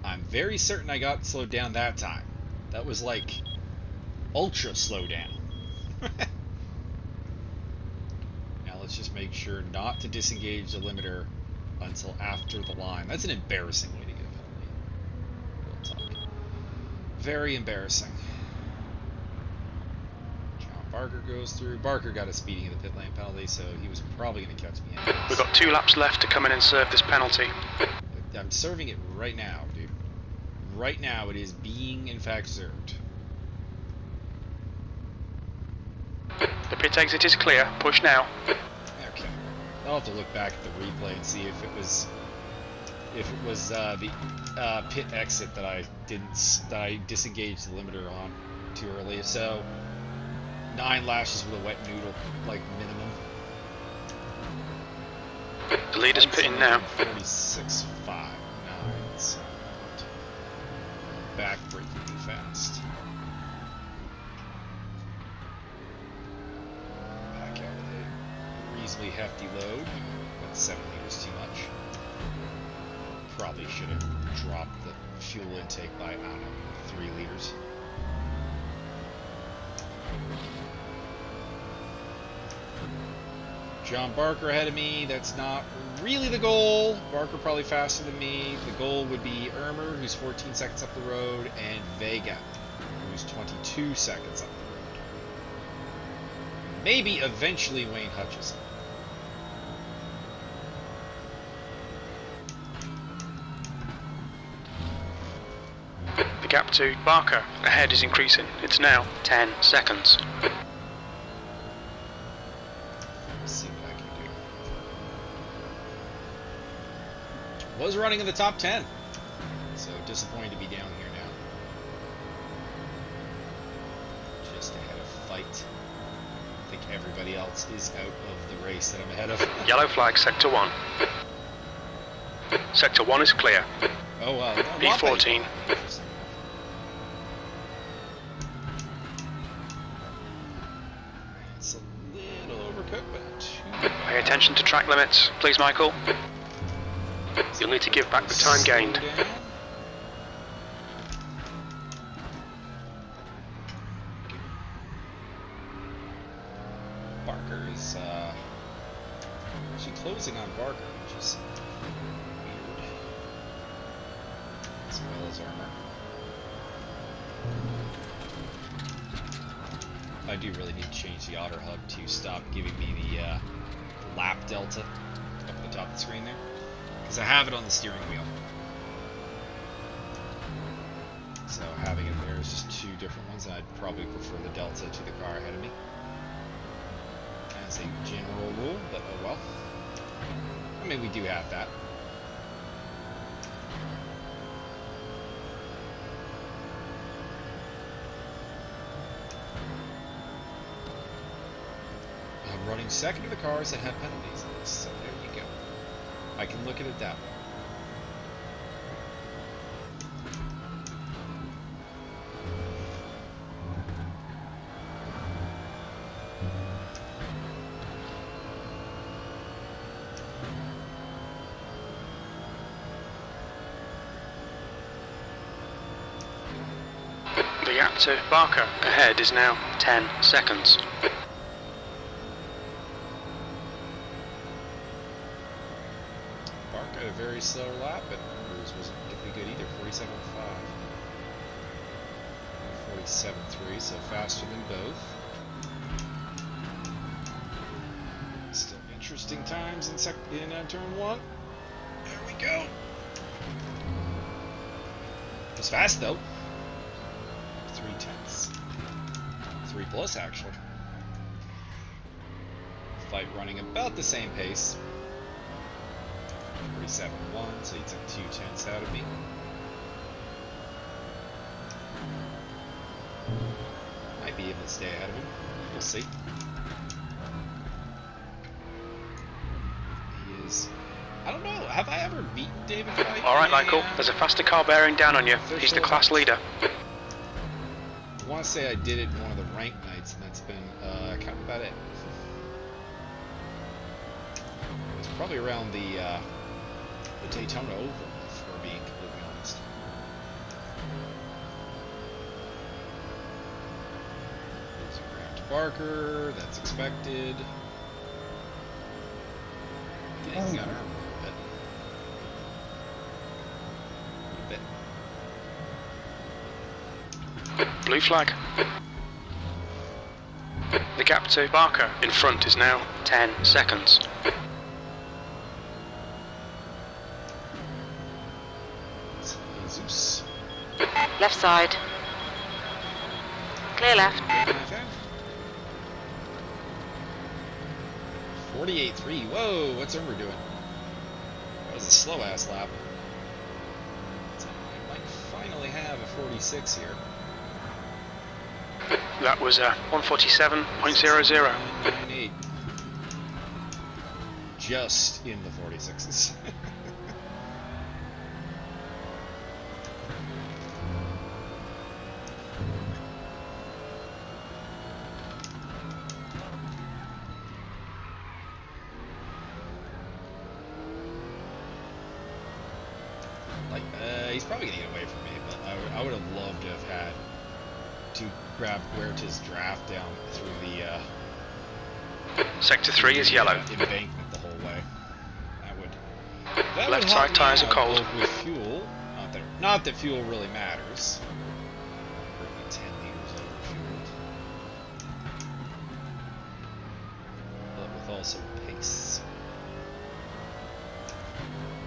I'm very certain I got slowed down that time. That was like ultra slow down. Now let's just make sure not to disengage the limiter until after the line. That's an embarrassing way to get a penalty. Real talk. Very embarrassing. Barker goes through. Barker got a speeding in the pit lane penalty, so he was probably going to catch me anyways. We've got 2 laps left to come in and serve this penalty. I'm serving it right now, dude. Right now it is being, in fact, served. The pit exit is clear. Push now. Okay. I'll have to look back at the replay and see if it was the pit exit that I disengaged the limiter on too early. If so, 9 lashes with a wet noodle, like minimum. The leader's pitting now. 46.59. So back breaking fast. relatively hefty load. But 7 liters too much. Probably should have dropped the fuel intake by, I don't know, 3 liters. John Barker ahead of me. That's not really the goal. Barker probably faster than me. The goal would be Irmer, who's 14 seconds up the road, and Vega, who's 22 seconds up the road. Maybe eventually Wayne Hutchison. The gap to Barker ahead is increasing. It's now 10 seconds. Let's see what I can do. Was running in the top 10. So disappointed to be down here now. Just ahead of fight. I think everybody else is out of the race that I'm ahead of. Yellow flag, Sector 1. Sector 1 is clear. Oh, wow. B14. It's a little overcooked, but not too Pay attention to track limits, please, Michael. You'll need to give back the time gained. Slow down. Barker is actually closing on Barker, which is weird. As well as Armor. I do really need to change the Otter Hub to stop giving me the lap delta up at the top of the screen there. Because I have it on the steering wheel. So having it there is just 2 different ones, and I'd probably prefer the delta to the car ahead of me. As a general rule, but oh well. I mean, we do have that. I'm running second to the cars that have penalties in this, so there you go. I can look at it that way. The gap to Barker ahead is now 10 seconds. Bark had a very slow lap, but hers wasn't particularly good either. 47.5. 47.3, so faster than both. Still interesting times in turn 1. There we go. It was fast though. 3/10. 3 plus actually. Fight running about the same pace. 47.1, so he took 2/10 out of me. Might be able to stay ahead of him. We'll see. He is. I don't know. Have I ever beaten David White? Alright, Michael, there's a faster car bearing down on you. He's the class leader. I want to say I did it in one of the ranked nights, and that's been kind of about it. It's probably around the Daytona Oval, if we're being completely honest. Losing ground to Barker, that's expected. Getting gunner a little bit. Blue flag. The gap to Barker in front is now 10 seconds. Jesus. Left side. Clear left. 48.3. Whoa, what's Irmer doing? That was a slow ass lap. So I might finally have a 46 here. That was a 147.00. 9.8. Just in the 46s. he's probably going to get away from me, but I would have loved to have had to grab Huerta's draft down through the Sector 3 is yellow. Embankment the whole way. That Left would side help me tyres are out cold. both with fuel. Not that fuel really matters. Currently 10 liters over fuel. But with also pace.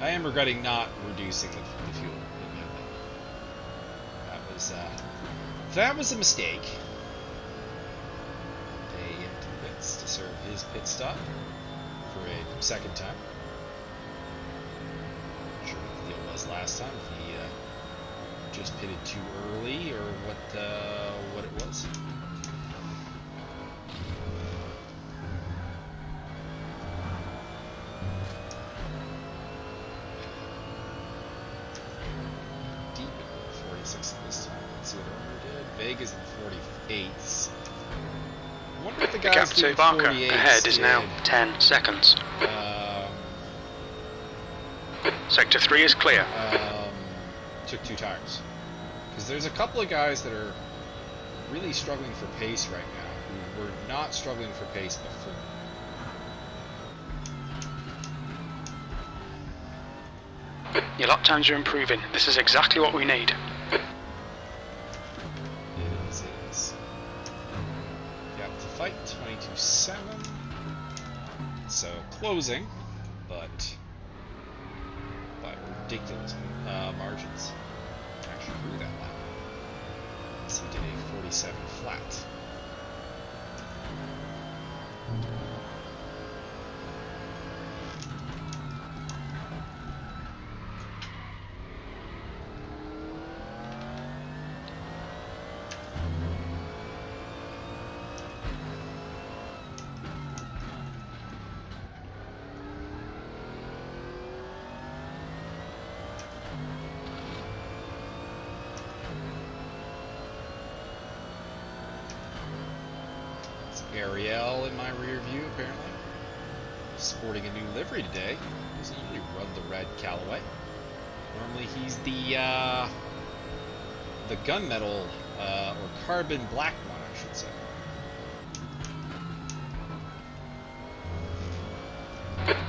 I am regretting not reducing the fuel. That was a mistake. Day into pits to serve his pit stop for a second time. Not sure what the deal was last time. If he just pitted too early, or what it was. Deep in the 46 this time. Let's see what Armour did. Vegas in the 48s. I wonder if the The guys gap to doing Barker 48s ahead is now did, 10 seconds. um, Sector 3 is clear. took 2 tires. Because there's a couple of guys that are really struggling for pace right now, who were not struggling for pace before. Your lap times are improving. This is exactly what we need. It is. Got to fight 22-7. So closing, but by ridiculous margins. Actually grew that lap. So he did a 47 flat. Ariel in my rear view, apparently. Sporting a new livery today. Doesn't usually run the red Callaway. Normally he's the gunmetal or carbon black one, I should say.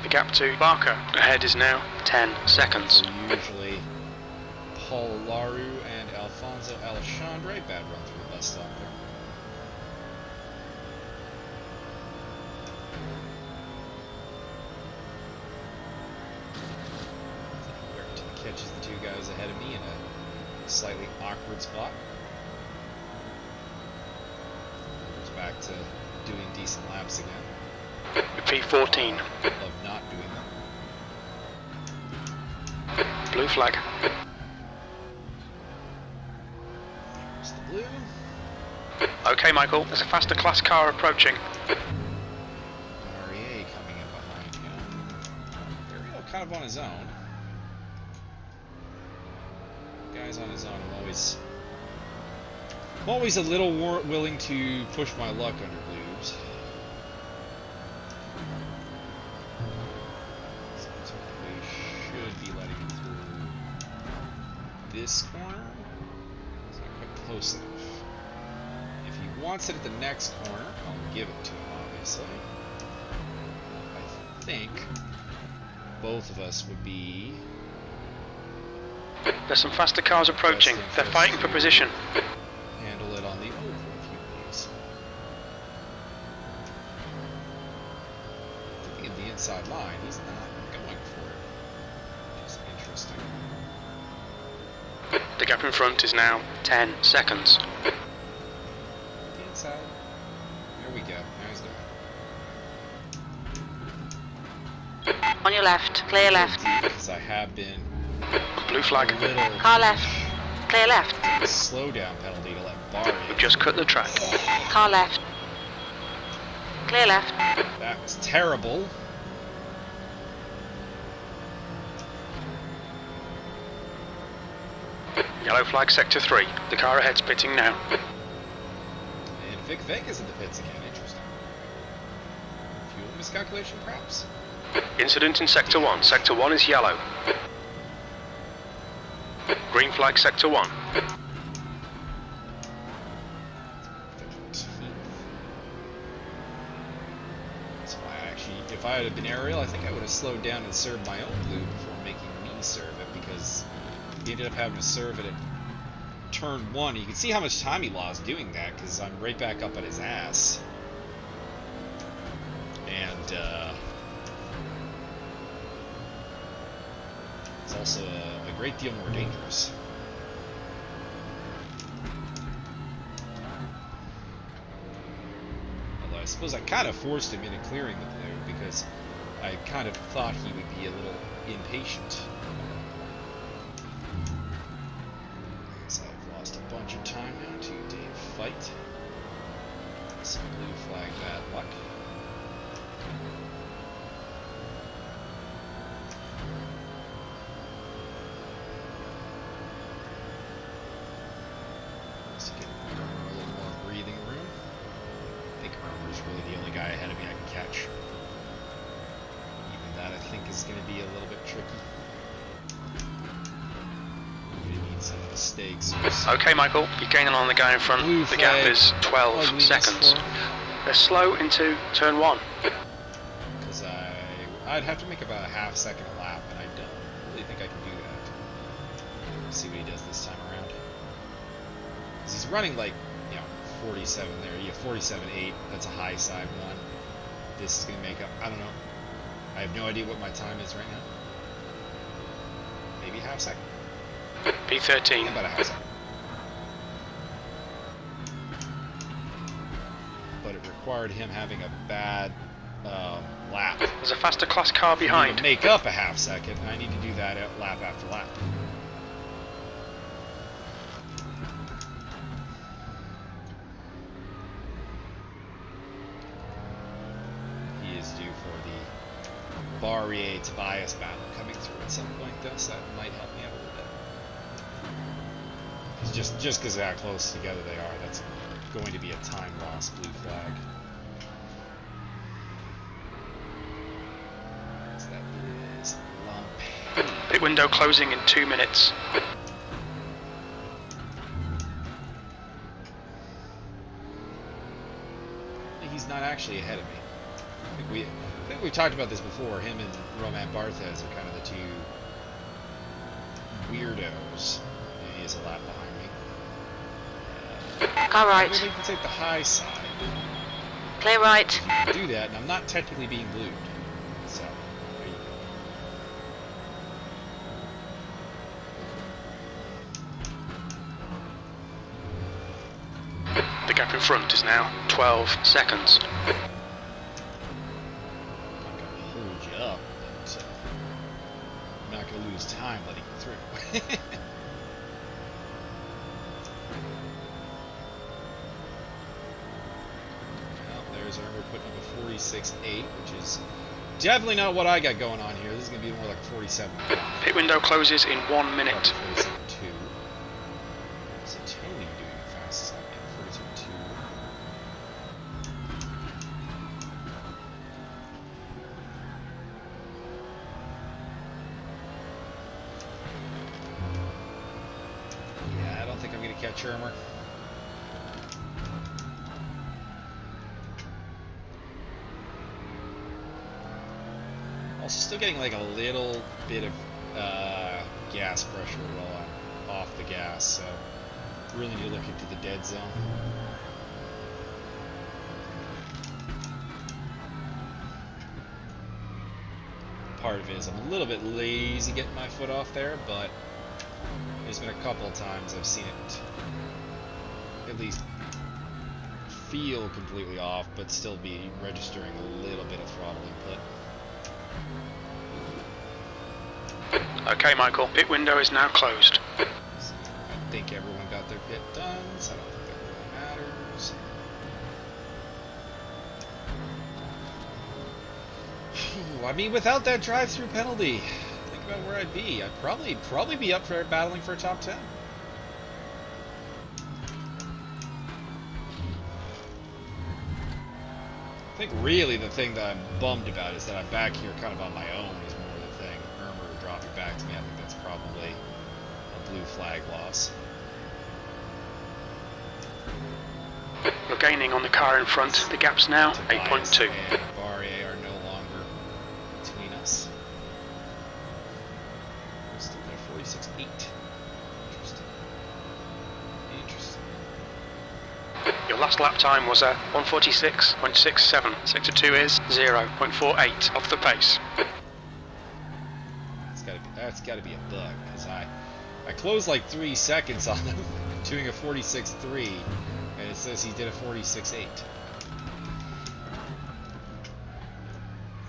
The gap to Barker ahead is now 10 seconds. So usually Paul Laru and Alfonso Alexandre, bad run through the bus stop there. Catches the 2 guys ahead of me in a slightly awkward spot. Goes back to doing decent laps again. P14. Love not doing them. Blue flag. There's the blue. Okay, Michael, there's a faster class car approaching. REA coming in behind him. Ariel kind of on his own. Guys on his own, I'm always a little willing to push my luck under blues. So we should be letting him through this corner. It's not quite close enough. If he wants it at the next corner, I'll give it to him, obviously. I think both of us would be... There's some faster cars approaching. They're fighting for position. Handle it on the oval, if you please. Looking at the inside line, he's not going for it. Which is interesting. The gap in front is now 10 seconds. The inside. There we go. Now he's going. On your left, clear left. Because I have been Blue flag. a little Car left, clear left. slow down penalty to let Barry. We've just cut the track. Car left, clear left. That was terrible. Yellow flag, sector 3. The car ahead's pitting now. And Vic Vega's in the pits again. Interesting. Fuel miscalculation, perhaps? Incident in sector 1. Sector 1 is yellow. Green Green flag sector 1. That's why I actually, if I had been aerial, I think I would have slowed down and served my own blue before making me serve it, because he ended up having to serve it at turn 1. You can see how much time he lost doing that, because I'm right back up at his ass. And it's also a great deal more dangerous. Although I suppose I kind of forced him into clearing the blue, because I kind of thought he would be a little impatient. Because I've lost a bunch of time now to Dave fight. Some blue flag bad luck. Let's get a little more breathing room. I think Armor's really the only guy ahead of me I can catch. Even that I think is going to be a little bit tricky. I'm going to need some mistakes. Okay, Michael, you're gaining on the guy in front. Blue The gap flag. is 12 Ugliness seconds. for him. They're slow into turn 1. Because I'd have to make about a half second a lap, and I don't really think I can do that. Let's see what he does this time around. Because he's running like, 47 there. Yeah, 47.8. That's a high side one. This is going to make up, I don't know. I have no idea what my time is right now. Maybe a half second. P13. About a half second. But it required him having a bad lap. There's a faster class car For me behind. to make up a half second, and I need to do that lap after lap. He is due for the Barrier Tobias battle coming through at some point, though, so that might help me out a little bit. 'Cause just because of how close together they are, that's going to be a time loss blue flag. So that is lump. Pit window closing in 2 minutes. He's not actually ahead of me. I think we've talked about this before. Him and Roman Barthez are kind of the two weirdos. He is a lap behind me. Car I right. really can take the high side. Clear right. I do that, and I'm not technically being blued. So, there you go. The gap in front is now 12 seconds. I'm not going to hold you up, but I'm not going to lose time letting you through. Well, there's Armor putting up a 46.8, which is definitely not what I got going on here. This is going to be more like a 47. Pit window closes in 1 minute. 47.2. So Tony doing the fastest lap in 42.2. Yeah, I don't think I'm going to catch Armor. Also, still getting like a little bit of gas pressure while I'm off the gas, so really need to look into the dead zone. Part of it is I'm a little bit lazy getting my foot off there, but there's been a couple of times I've seen it at least feel completely off, but still be registering a little bit of throttle input. Okay, Michael, pit window is now closed. So I think everyone got their pit done, so I don't think that really matters. I mean, without that drive-through penalty, think about where I'd be. I'd probably be up for battling for a top 10. I think really the thing that I'm bummed about is that I'm back here kind of on my own is more the thing. Irmer dropping back to me, I think that's probably a blue flag loss. You're gaining on the car in front. The gap's now 8.2. And Barre are no longer between us. Still there, 46.8. Interesting. Interesting. Your last lap time was a 146.67. Sector 2 is 0.48 off the pace. That's got to be a bug, because I closed like 3 seconds on him doing a 46.3, and it says he did a 46.8.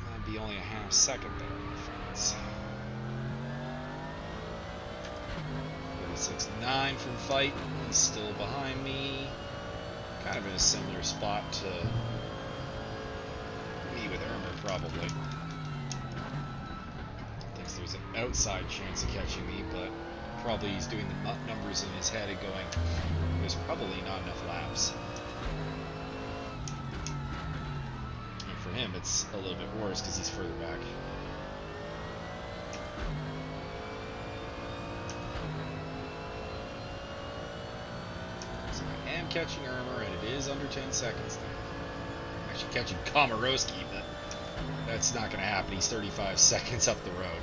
That'd be only a half second there, my friends. 46.9 from fight. He's still behind me. Kind of in a similar spot to me with Irmer, probably. Thinks there's an outside chance of catching me, but probably he's doing the numbers in his head and going, there's probably not enough laps. And for him, it's a little bit worse because he's further back. I am catching Irmer, and it is under 10 seconds now. I'm actually catching Komorowski, but that's not going to happen. He's 35 seconds up the road.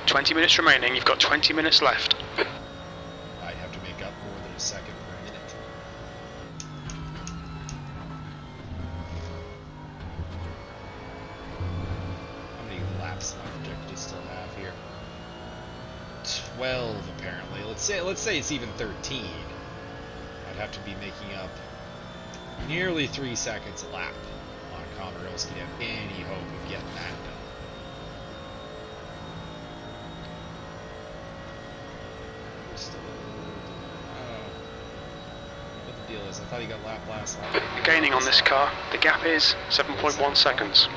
20 minutes remaining. You've got 20 minutes left. I'd have to make up more than a second per minute. How many laps am I projected to still have here? 12, apparently. Let's say it's even 13. I'd have to be making up nearly 3 seconds a lap on Komorowski to have any hope of getting that done. What the deal is? I thought he got lapped last lap. You're gaining on this car. The gap is 7.1 seconds.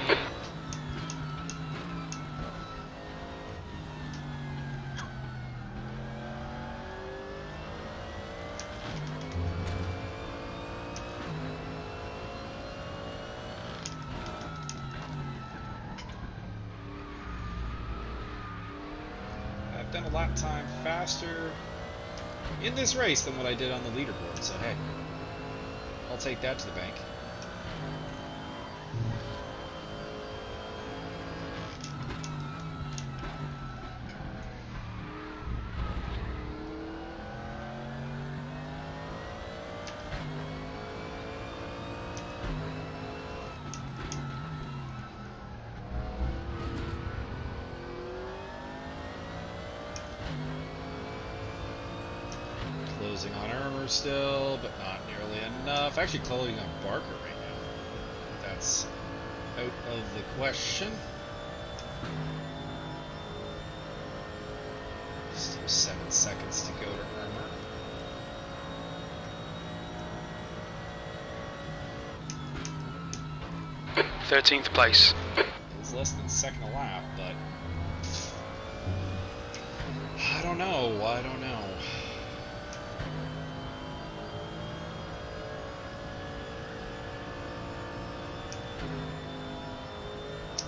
I've done a lap time faster in this race than what I did on the leaderboard, so hey, I'll take that to the bank. Closing on Irmer still, but not nearly enough. Actually closing on Barker right now. That's out of the question. Still 7 seconds to go to Irmer. 13th place. It's less than a second a lap, but I don't know.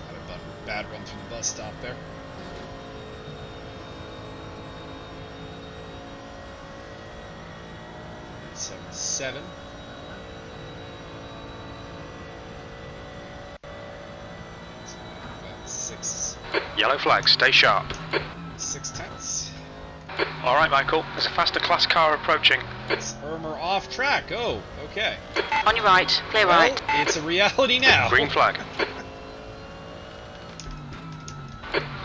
Had a bad run through the bus stop there. Seven. Six. Yellow flag, stay sharp. 6/10. Alright, Michael, there's a faster class car approaching. It's Irmer off track. Oh, okay. On your right, clear Well, right. it's a reality now. Green flag.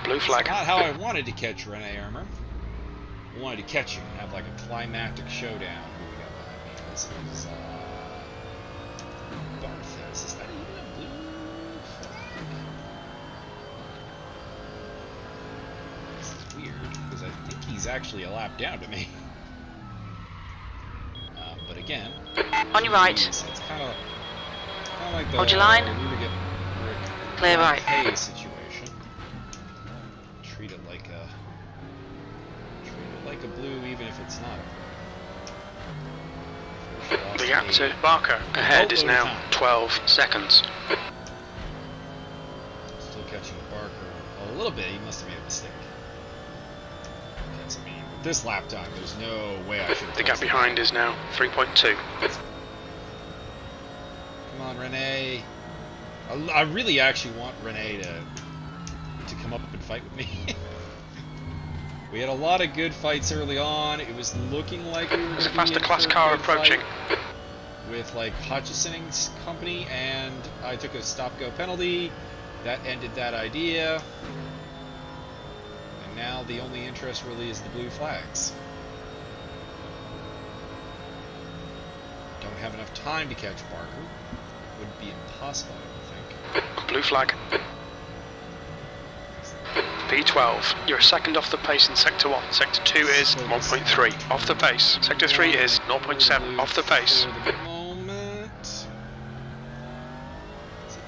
Blue flag. It's not how I wanted to catch Rene Irmer. I wanted to catch him and have like a climactic showdown. Who we got behind me? This is Barthes. Is that even a blue flag? This is weird because I think he's actually a lap down to me. But again, On your right. it's kind of like the Hold your line. Rick Clear right. Hay situation. Treat it like a blue, even if it's not a blue. The gap to Barker ahead is now 12 seconds. Still catching Barker a little bit. He must have made a mistake. Because, I mean, this lap time. There's no way I should have. The gap behind is now 3.2. Come on, Renee. I really actually want Renee to come up and fight with me. We had a lot of good fights early on. It was looking like we were going to There's a be faster in class for a car good approaching. fight with like Hutchison's company, and I took a stop-go penalty. That ended that idea. And now the only interest really is the blue flags. Don't have enough time to catch Barker. Would be impossible, I don't think. Blue flag. P12, you're a second off the pace in Sector 1. Sector 2 is 1.3 off the pace. Sector 3 is 0.7 off the pace. For the moment.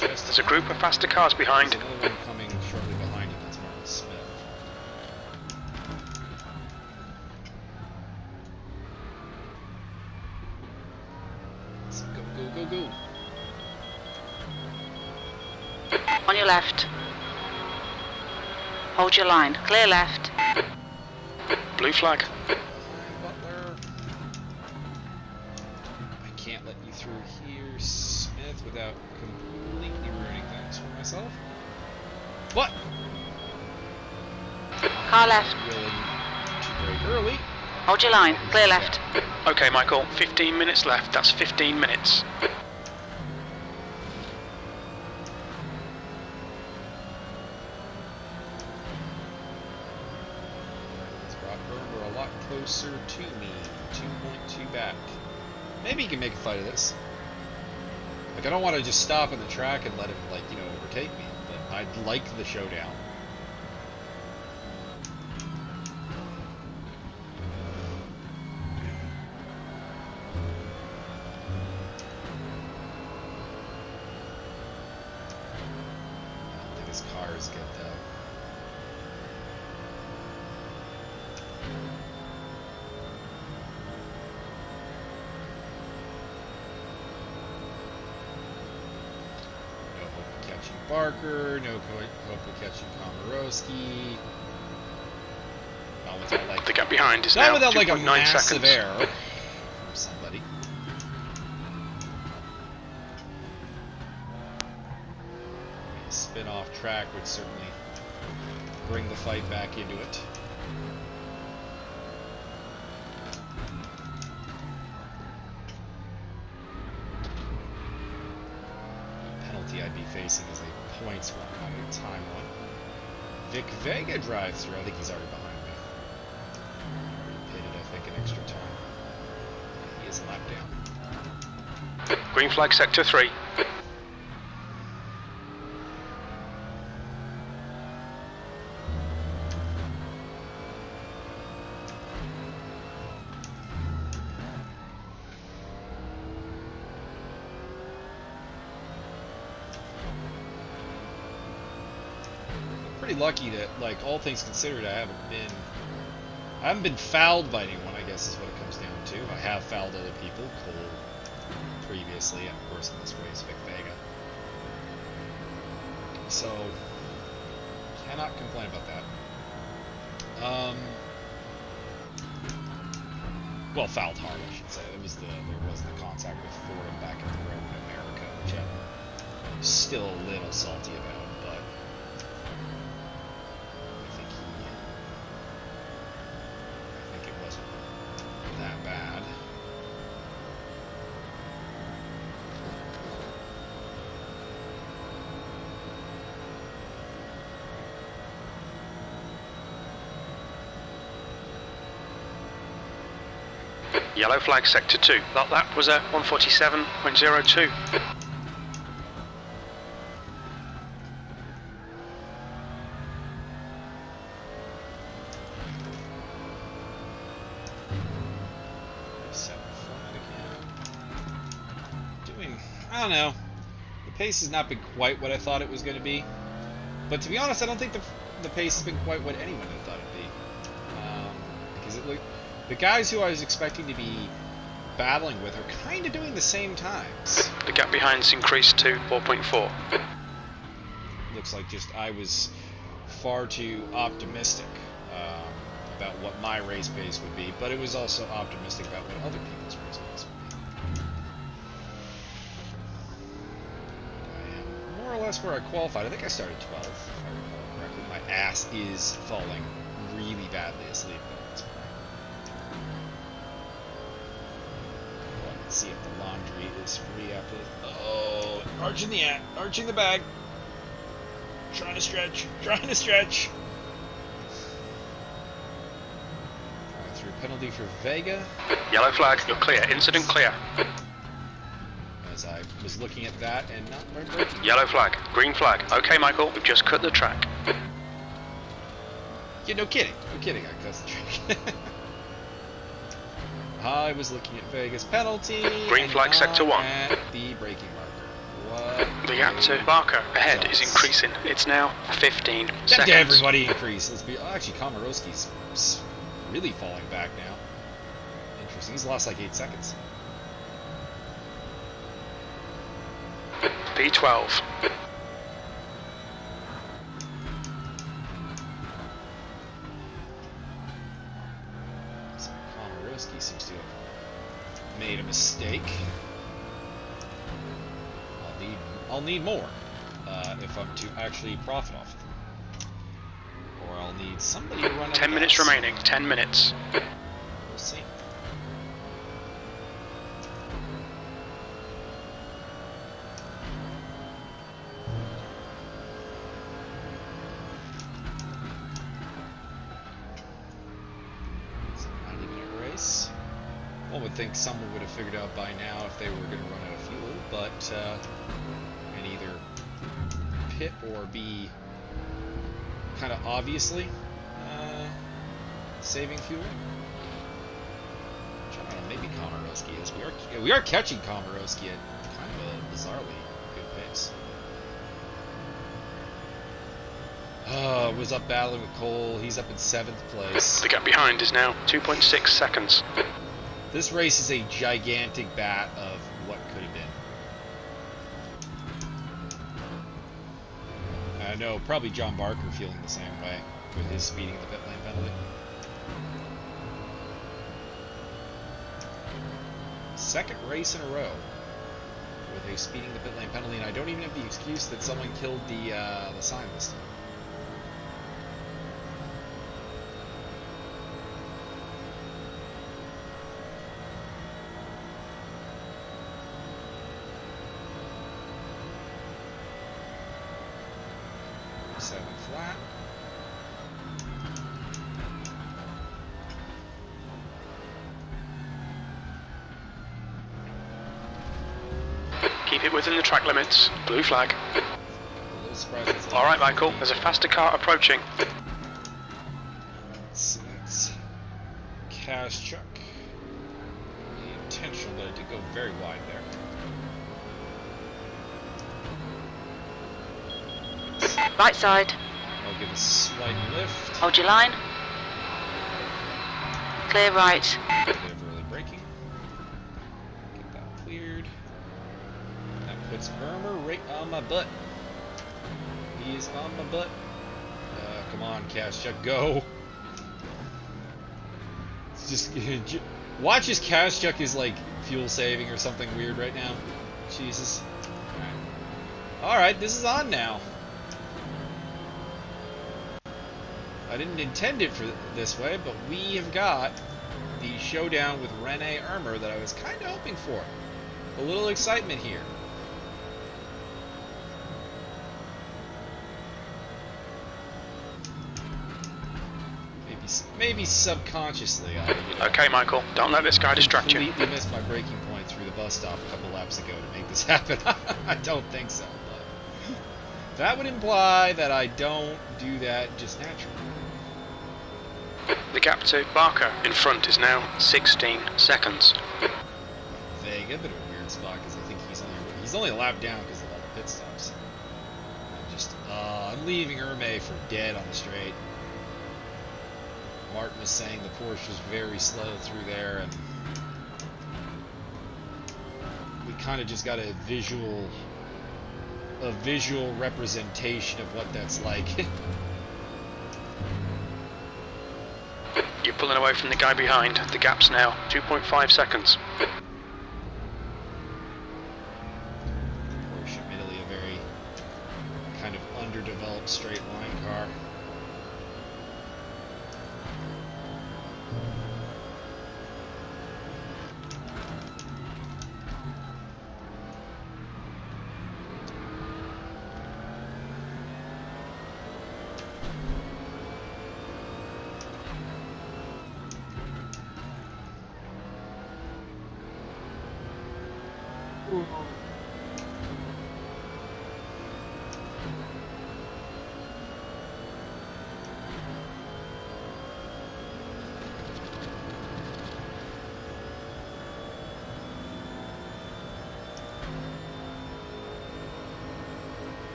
There's a group of faster cars behind. There's another one coming shortly behind him. That's Martin Smith. Let's go. On your left. Hold your line. Clear left. Blue flag. Butler. I can't let you through here, Smith, without completely ruining things for myself. What? Car left. Willing to brake early. Hold your line. Clear left. Okay, Michael, 15 minutes left. That's 15 minutes. We're a lot closer to me. 2.2 back. Maybe he can make a fight of this. Like, I don't want to just stop in the track and let him, like, you know, overtake me. But I'd like the showdown. I don't think his car is good, though. No hope of catching Barker, no hope of catching Komorowski. Not without like, The gap behind is not now without like a 2.9 massive seconds. error from somebody. A spin off track would certainly bring the fight back into it. Penalty I'd be facing is a points one, not a time one. Vic Vega drives through. I think he's already behind me. Already pitted, I think, an extra time. He is a lap down. Green flag Sector 3. Pretty lucky that, like, all things considered, I haven't been fouled by anyone, I guess is what it comes down to. I have fouled other people, Cole previously, and of course in this race, Vic Vega. So, cannot complain about that. Well, fouled hard, I should say. There was the contact with Fordham back in the road in America, which I'm still a little salty about, but I think it wasn't that bad. Yellow flag Sector 2. That lap was at 147.02. I don't know. The pace has not been quite what I thought it was going to be. But to be honest, I don't think the pace has been quite what anyone had thought it'd be. Because it looked, the guys who I was expecting to be battling with are kind of doing the same times. The gap behind's increased to 4.4. Looks like just I was far too optimistic. about what my race pace would be, but it was also optimistic about what other people's race pace would be. I am more or less where I qualified. I think I started 12th, if I recall correctly. My ass is falling really badly asleep at this point. Let's see if the laundry is free after this. Oh, arching the bag. Trying to stretch. Through penalty for Vega. Yellow flag, you're clear. Incident clear. As I was looking at that and not remembering. Yellow flag, green flag. Okay, Michael, we've just cut the track. Yeah, no kidding. I cussed the track. I was looking at Vega's penalty. Green flag, sector 1. At the braking marker. What? The gap to Barker ahead is increasing. It's now 15 That seconds. did everybody increase. Let's be. Oh, actually, Komorowski's really falling back now. Interesting. He's lost like 8 seconds. P12. So Komorowski seems to have made a mistake. I'll need more if I'm to actually profit off of them. Or I'll need somebody to run. 10 minutes remaining. 10 minutes. We'll see. It's a 90-minute race. One would think someone would have figured out by now if they were going to run out of fuel, but and either pit or be kind of obviously saving fuel. Which I don't know, maybe Komorowski is. We are catching Komorowski at kind of a bizarrely good pace. Was up battling with Cole. He's up in 7th place. The gap behind is now 2.6 seconds. This race is a gigantic bat of what could have been. I know, probably John Barker feeling the same way with his speeding at the pit lane penalty. Second race in a row with a speeding the pit lane penalty, and I don't even have the excuse that someone killed the sign this time. Flat. Keep it within the track limits. Blue flag. A little surprised. Alright, Michael, there's a faster car approaching. So that's Cash Chuck. The intentional there to go very wide there. Right side. I'll give a slight lift. Hold your line. Clear right. A bit of early braking. Get that cleared. That puts Irmer right on my butt. He is on my butt. Come on, Cash Chuck, go. It's just watch his Cash Chuck is like fuel saving or something weird right now. Jesus. Alright, this is on now. I didn't intend it for this way, but we have got the showdown with Rene Irmer that I was kind of hoping for. A little excitement here. Maybe subconsciously. Okay, Michael, don't let this guy distract you. I completely missed my braking point through the bus stop a couple laps ago to make this happen. I don't think so, but that would imply that I don't do that just naturally. The gap to Barker in front is now 16 seconds. Vega, bit of a weird spot because I think he's only a lap down because of all the pit stops. I'm leaving Irme for dead on the straight. Martin was saying the Porsche was very slow through there, and we kind of just got a visual representation of what that's like. pulling away from the guy behind. The gap's now 2.5 seconds. Porsche, admittedly, a very kind of underdeveloped straight line car.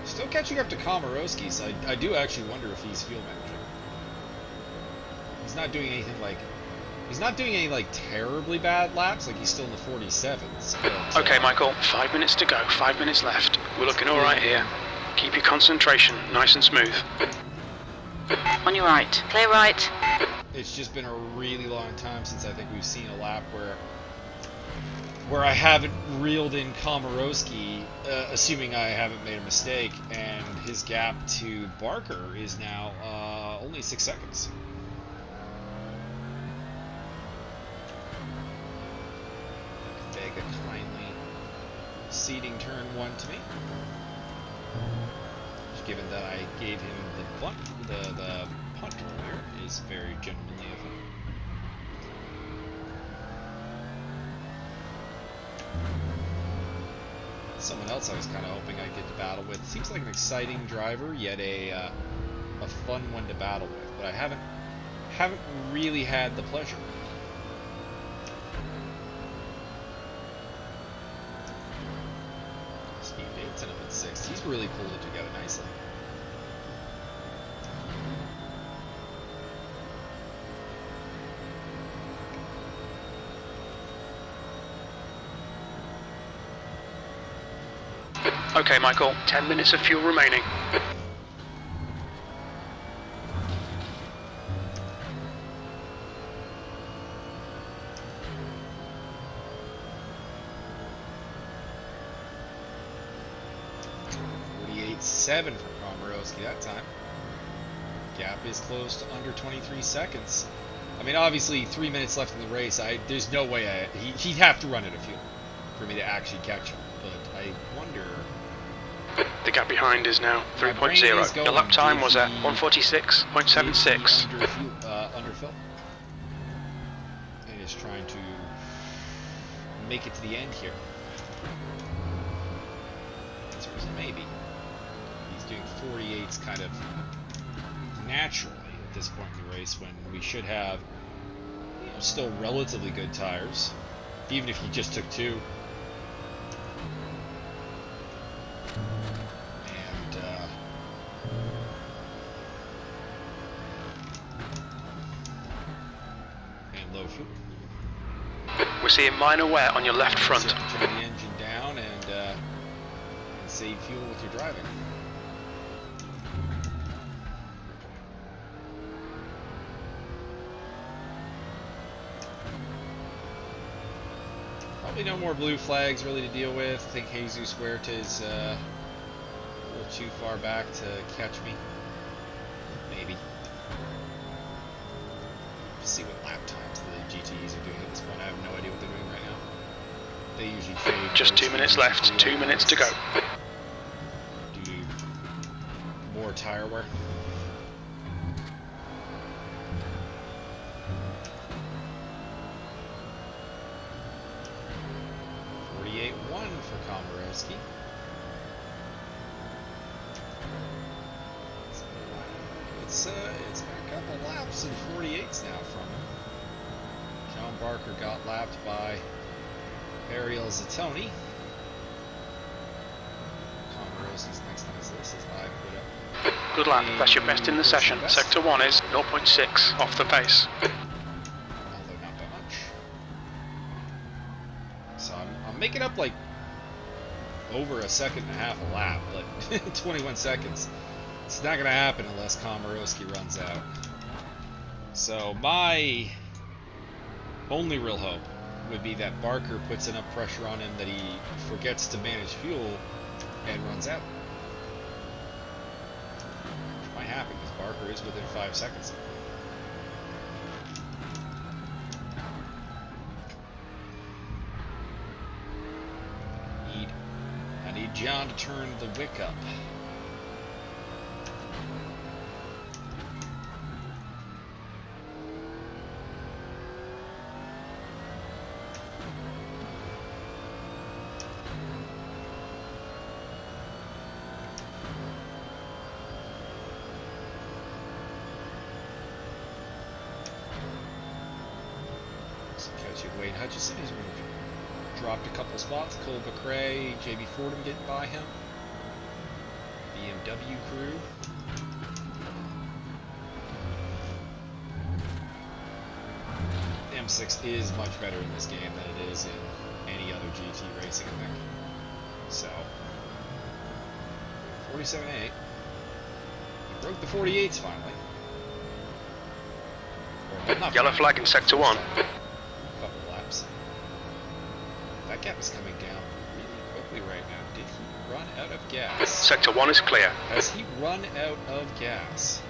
Still catching up to Komorowski, so I do actually wonder if he's field managing. He's not doing anything like... He's not doing any, like, terribly bad laps, like he's still in the 47s. But, Okay, Michael, 5 minutes to go, 5 minutes left. We're looking alright here. Keep your concentration nice and smooth. On your right. Clear right. It's just been a really long time since I think we've seen a lap where I haven't reeled in Komorowski, assuming I haven't made a mistake, and his gap to Barker is now only 6 seconds. Vega kindly ceding turn 1 to me. Just given that I gave him the punt earlier, is very gentlemanly of him. Someone else I was kind of hoping I'd get to battle with. Seems like an exciting driver, yet a fun one to battle with, but I haven't really had the pleasure. Steve Davidson up at 6th. He's really pulled it together nicely. Okay, Michael, 10 minutes of fuel remaining. .7 for Komorowski that time. Gap is close to under 23 seconds. I mean, obviously, 3 minutes left in the race. There's no way he'd have to run out of fuel for me to actually catch him. But I wonder. The gap behind is now 3.0. Your lap time was at 146.76. Under fill. And is trying to make it to the end here. Answer is maybe. He's doing 48s kind of naturally at this point in the race when we should have, you know, still relatively good tires, even if he just took 2. And low fuel. We're seeing minor wear on your left front. So turn the engine down and save fuel with your driving. Probably no more blue flags really to deal with. I think Jesus Huerta is a little too far back to catch me. Maybe. See what lap times the GTEs are doing at this point. I have no idea what they're doing right now. They usually fade. Just 2 minutes left. 2 minutes to go. Do more tire wear. For Komorowski. It's been a couple laps in 48s now from him. John Barker got lapped by Ariel Zatoni. Komorowski's next on his list as I put up. Good lap. That's your best in the session. Sector 1 is 0.6 off the pace. Although not that much. So I'm making up like over a second and a half a lap, but 21 seconds. It's not going to happen unless Komorowski runs out. So my only real hope would be that Barker puts enough pressure on him that he forgets to manage fuel and runs out. Which might happen because Barker is within 5 seconds. I need John to turn the wick up. Wayne Hutchison, he's dropped a couple spots. Cole McRae, JB Fordham getting by him. BMW crew. M6 is much better in this game than it is in any other GT racing, I think. So, 47.8. He broke the 48s finally. Yellow flag in Sector 1. That gap is coming down really quickly right now. Did he run out of gas? Sector 1 is clear. Has he run out of gas?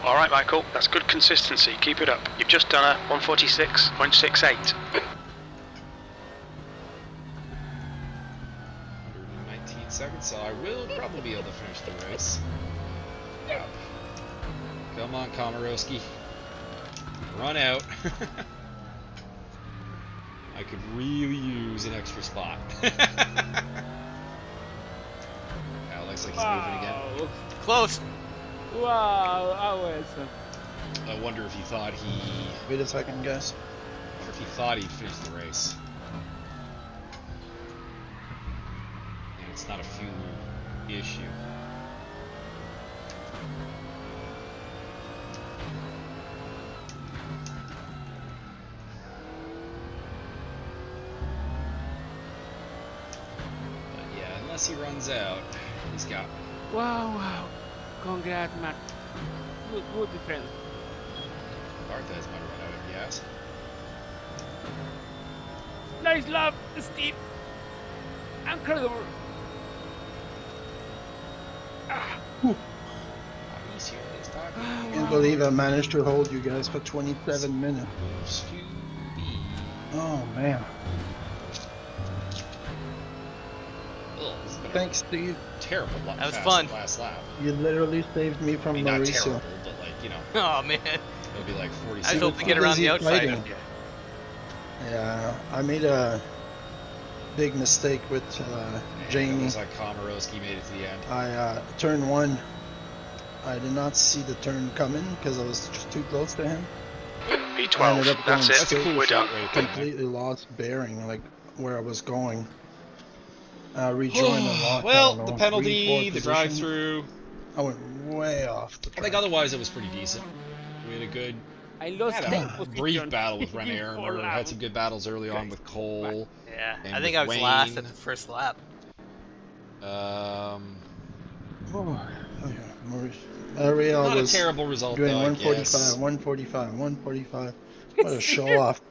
Alright, Michael, that's good consistency. Keep it up. You've just done a 146.68. 119 seconds, so I will probably be able to finish the race. Yep. Come on, Komorowski. Run out. I could really use an extra spot. Looks like he's moving again. Close! Wow, awesome. I wonder if he thought he... Wait a second, guys. I wonder if he thought he'd finished the race. And it's not a fuel issue. Unless he runs out, he's got me. Wow. Congrats, man. Good defense. Barthez might run out of gas. Nice lap, Steve. Incredible. I can't believe I managed to hold you guys for 27 minutes. Oh, man. Thanks, Steve. Terrible. That was fun. Last lap. You literally saved me from not Mauricio. terrible, but like, you know. Oh man. It'll be like 40 I seconds. was hoping to get around the outside. Fighting. Yeah, I made a big mistake with Jamie. It was like Komorowski made it to the end. I turn 1. I did not see the turn coming because I was just too close to him. P12, that's it. Cool. We're done. Completely lost bearing, like where I was going. Rejoined the lock. Well, the penalty, the drive-through. I went way off the track. I think otherwise it was pretty decent. We had a good, I lost had a brief battle with René Armour. Had some good battles early on with Cole. Yeah, and I think with I was Wayne. last at the first lap. Ariel Not a was terrible result doing though, 145, 145, 145. What a show off.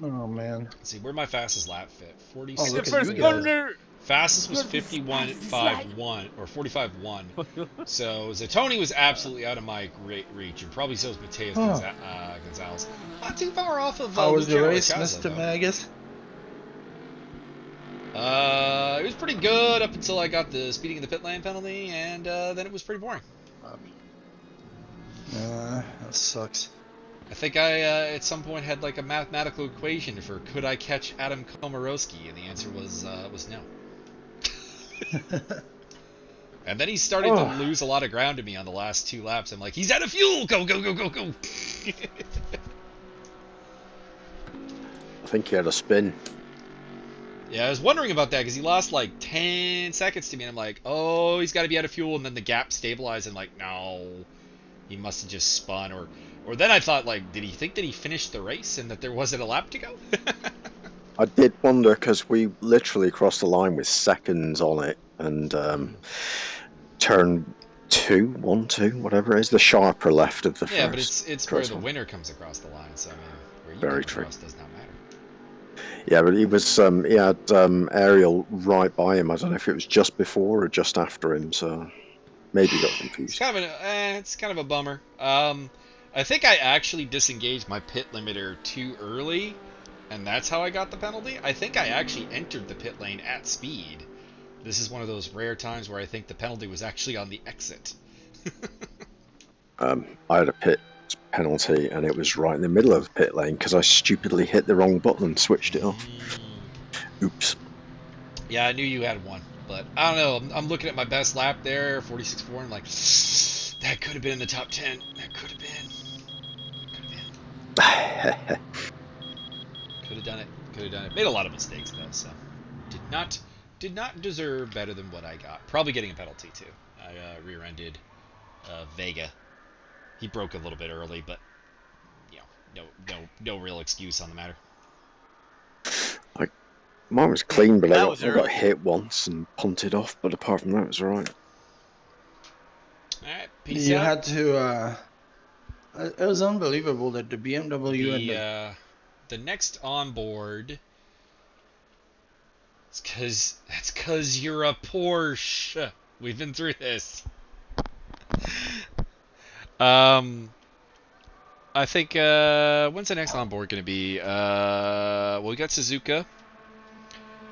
Oh man. Let's see, where'd my fastest lap fit? Oh, 46. look The at first you guys. corner. Fastest was 51.51 or 45.1. So Zatoni was absolutely out of my reach, and probably so was Mateus Gonzalez. Not too far off of. How was the Luciano race, Lacazzo, Mr. though. Magus? It was pretty good up until I got the speeding in the pit lane penalty, and then it was pretty boring. That sucks. I think I at some point had like a mathematical equation for could I catch Adam Komorowski, and the answer was no. And then he started to lose a lot of ground to me on the last 2 laps. I'm like, he's out of fuel! Go, go, go, go, go! I think he had a spin. Yeah, I was wondering about that because he lost like 10 seconds to me, and I'm like, oh, he's got to be out of fuel, and then the gap stabilized, and like, no, he must have just spun, or then I thought, like, did he think that he finished the race and that there wasn't a lap to go? I did wonder because we literally crossed the line with seconds on it, and turn 1, 2, whatever it is, the sharper left of the Yeah, but first. it's where the winner comes across the line, so I mean, where you Very come true. across does not matter. Yeah, but he was he had Ariel right by him. I don't know if it was just before or just after him, so maybe got confused. It's kind of a bummer. I think I actually disengaged my pit limiter too early, and that's how I got the penalty. I think I actually entered the pit lane at speed. This is one of those rare times where I think the penalty was actually on the exit. I had a pit penalty, and it was right in the middle of the pit lane because I stupidly hit the wrong button and switched it off. Oops. Yeah, I knew you had one, but I don't know. I'm looking at my best lap there, 46.4, and I'm like, that could have been in the top 10. That could have been. Could have done it. Could have done it. Made a lot of mistakes though, so did not deserve better than what I got. Probably getting a penalty too. I rear-ended Vega. He broke a little bit early, but you know, no real excuse on the matter. Mine was clean, but I got early. hit once and punted off. But apart from that, it was alright. All right, peace You out. had to. It was unbelievable that the BMW and The next onboard. That's cause you're a Porsche. We've been through this. I think when's the next onboard gonna be? Well, we got Suzuka.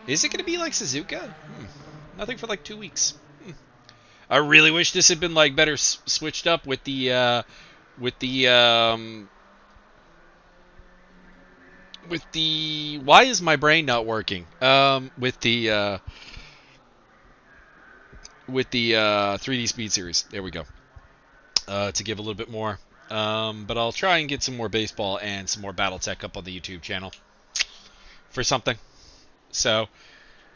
Is it gonna be like Suzuka? Nothing for like 2 weeks. I really wish this had been like better switched up with the why is my brain not working? With the 3D Speed Series. There we go. To give a little bit more. But I'll try and get some more baseball and some more BattleTech up on the YouTube channel for something. So,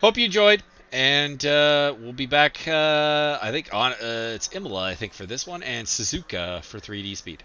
hope you enjoyed, and we'll be back. I think on it's Imola, I think, for this one, and Suzuka for 3D Speed.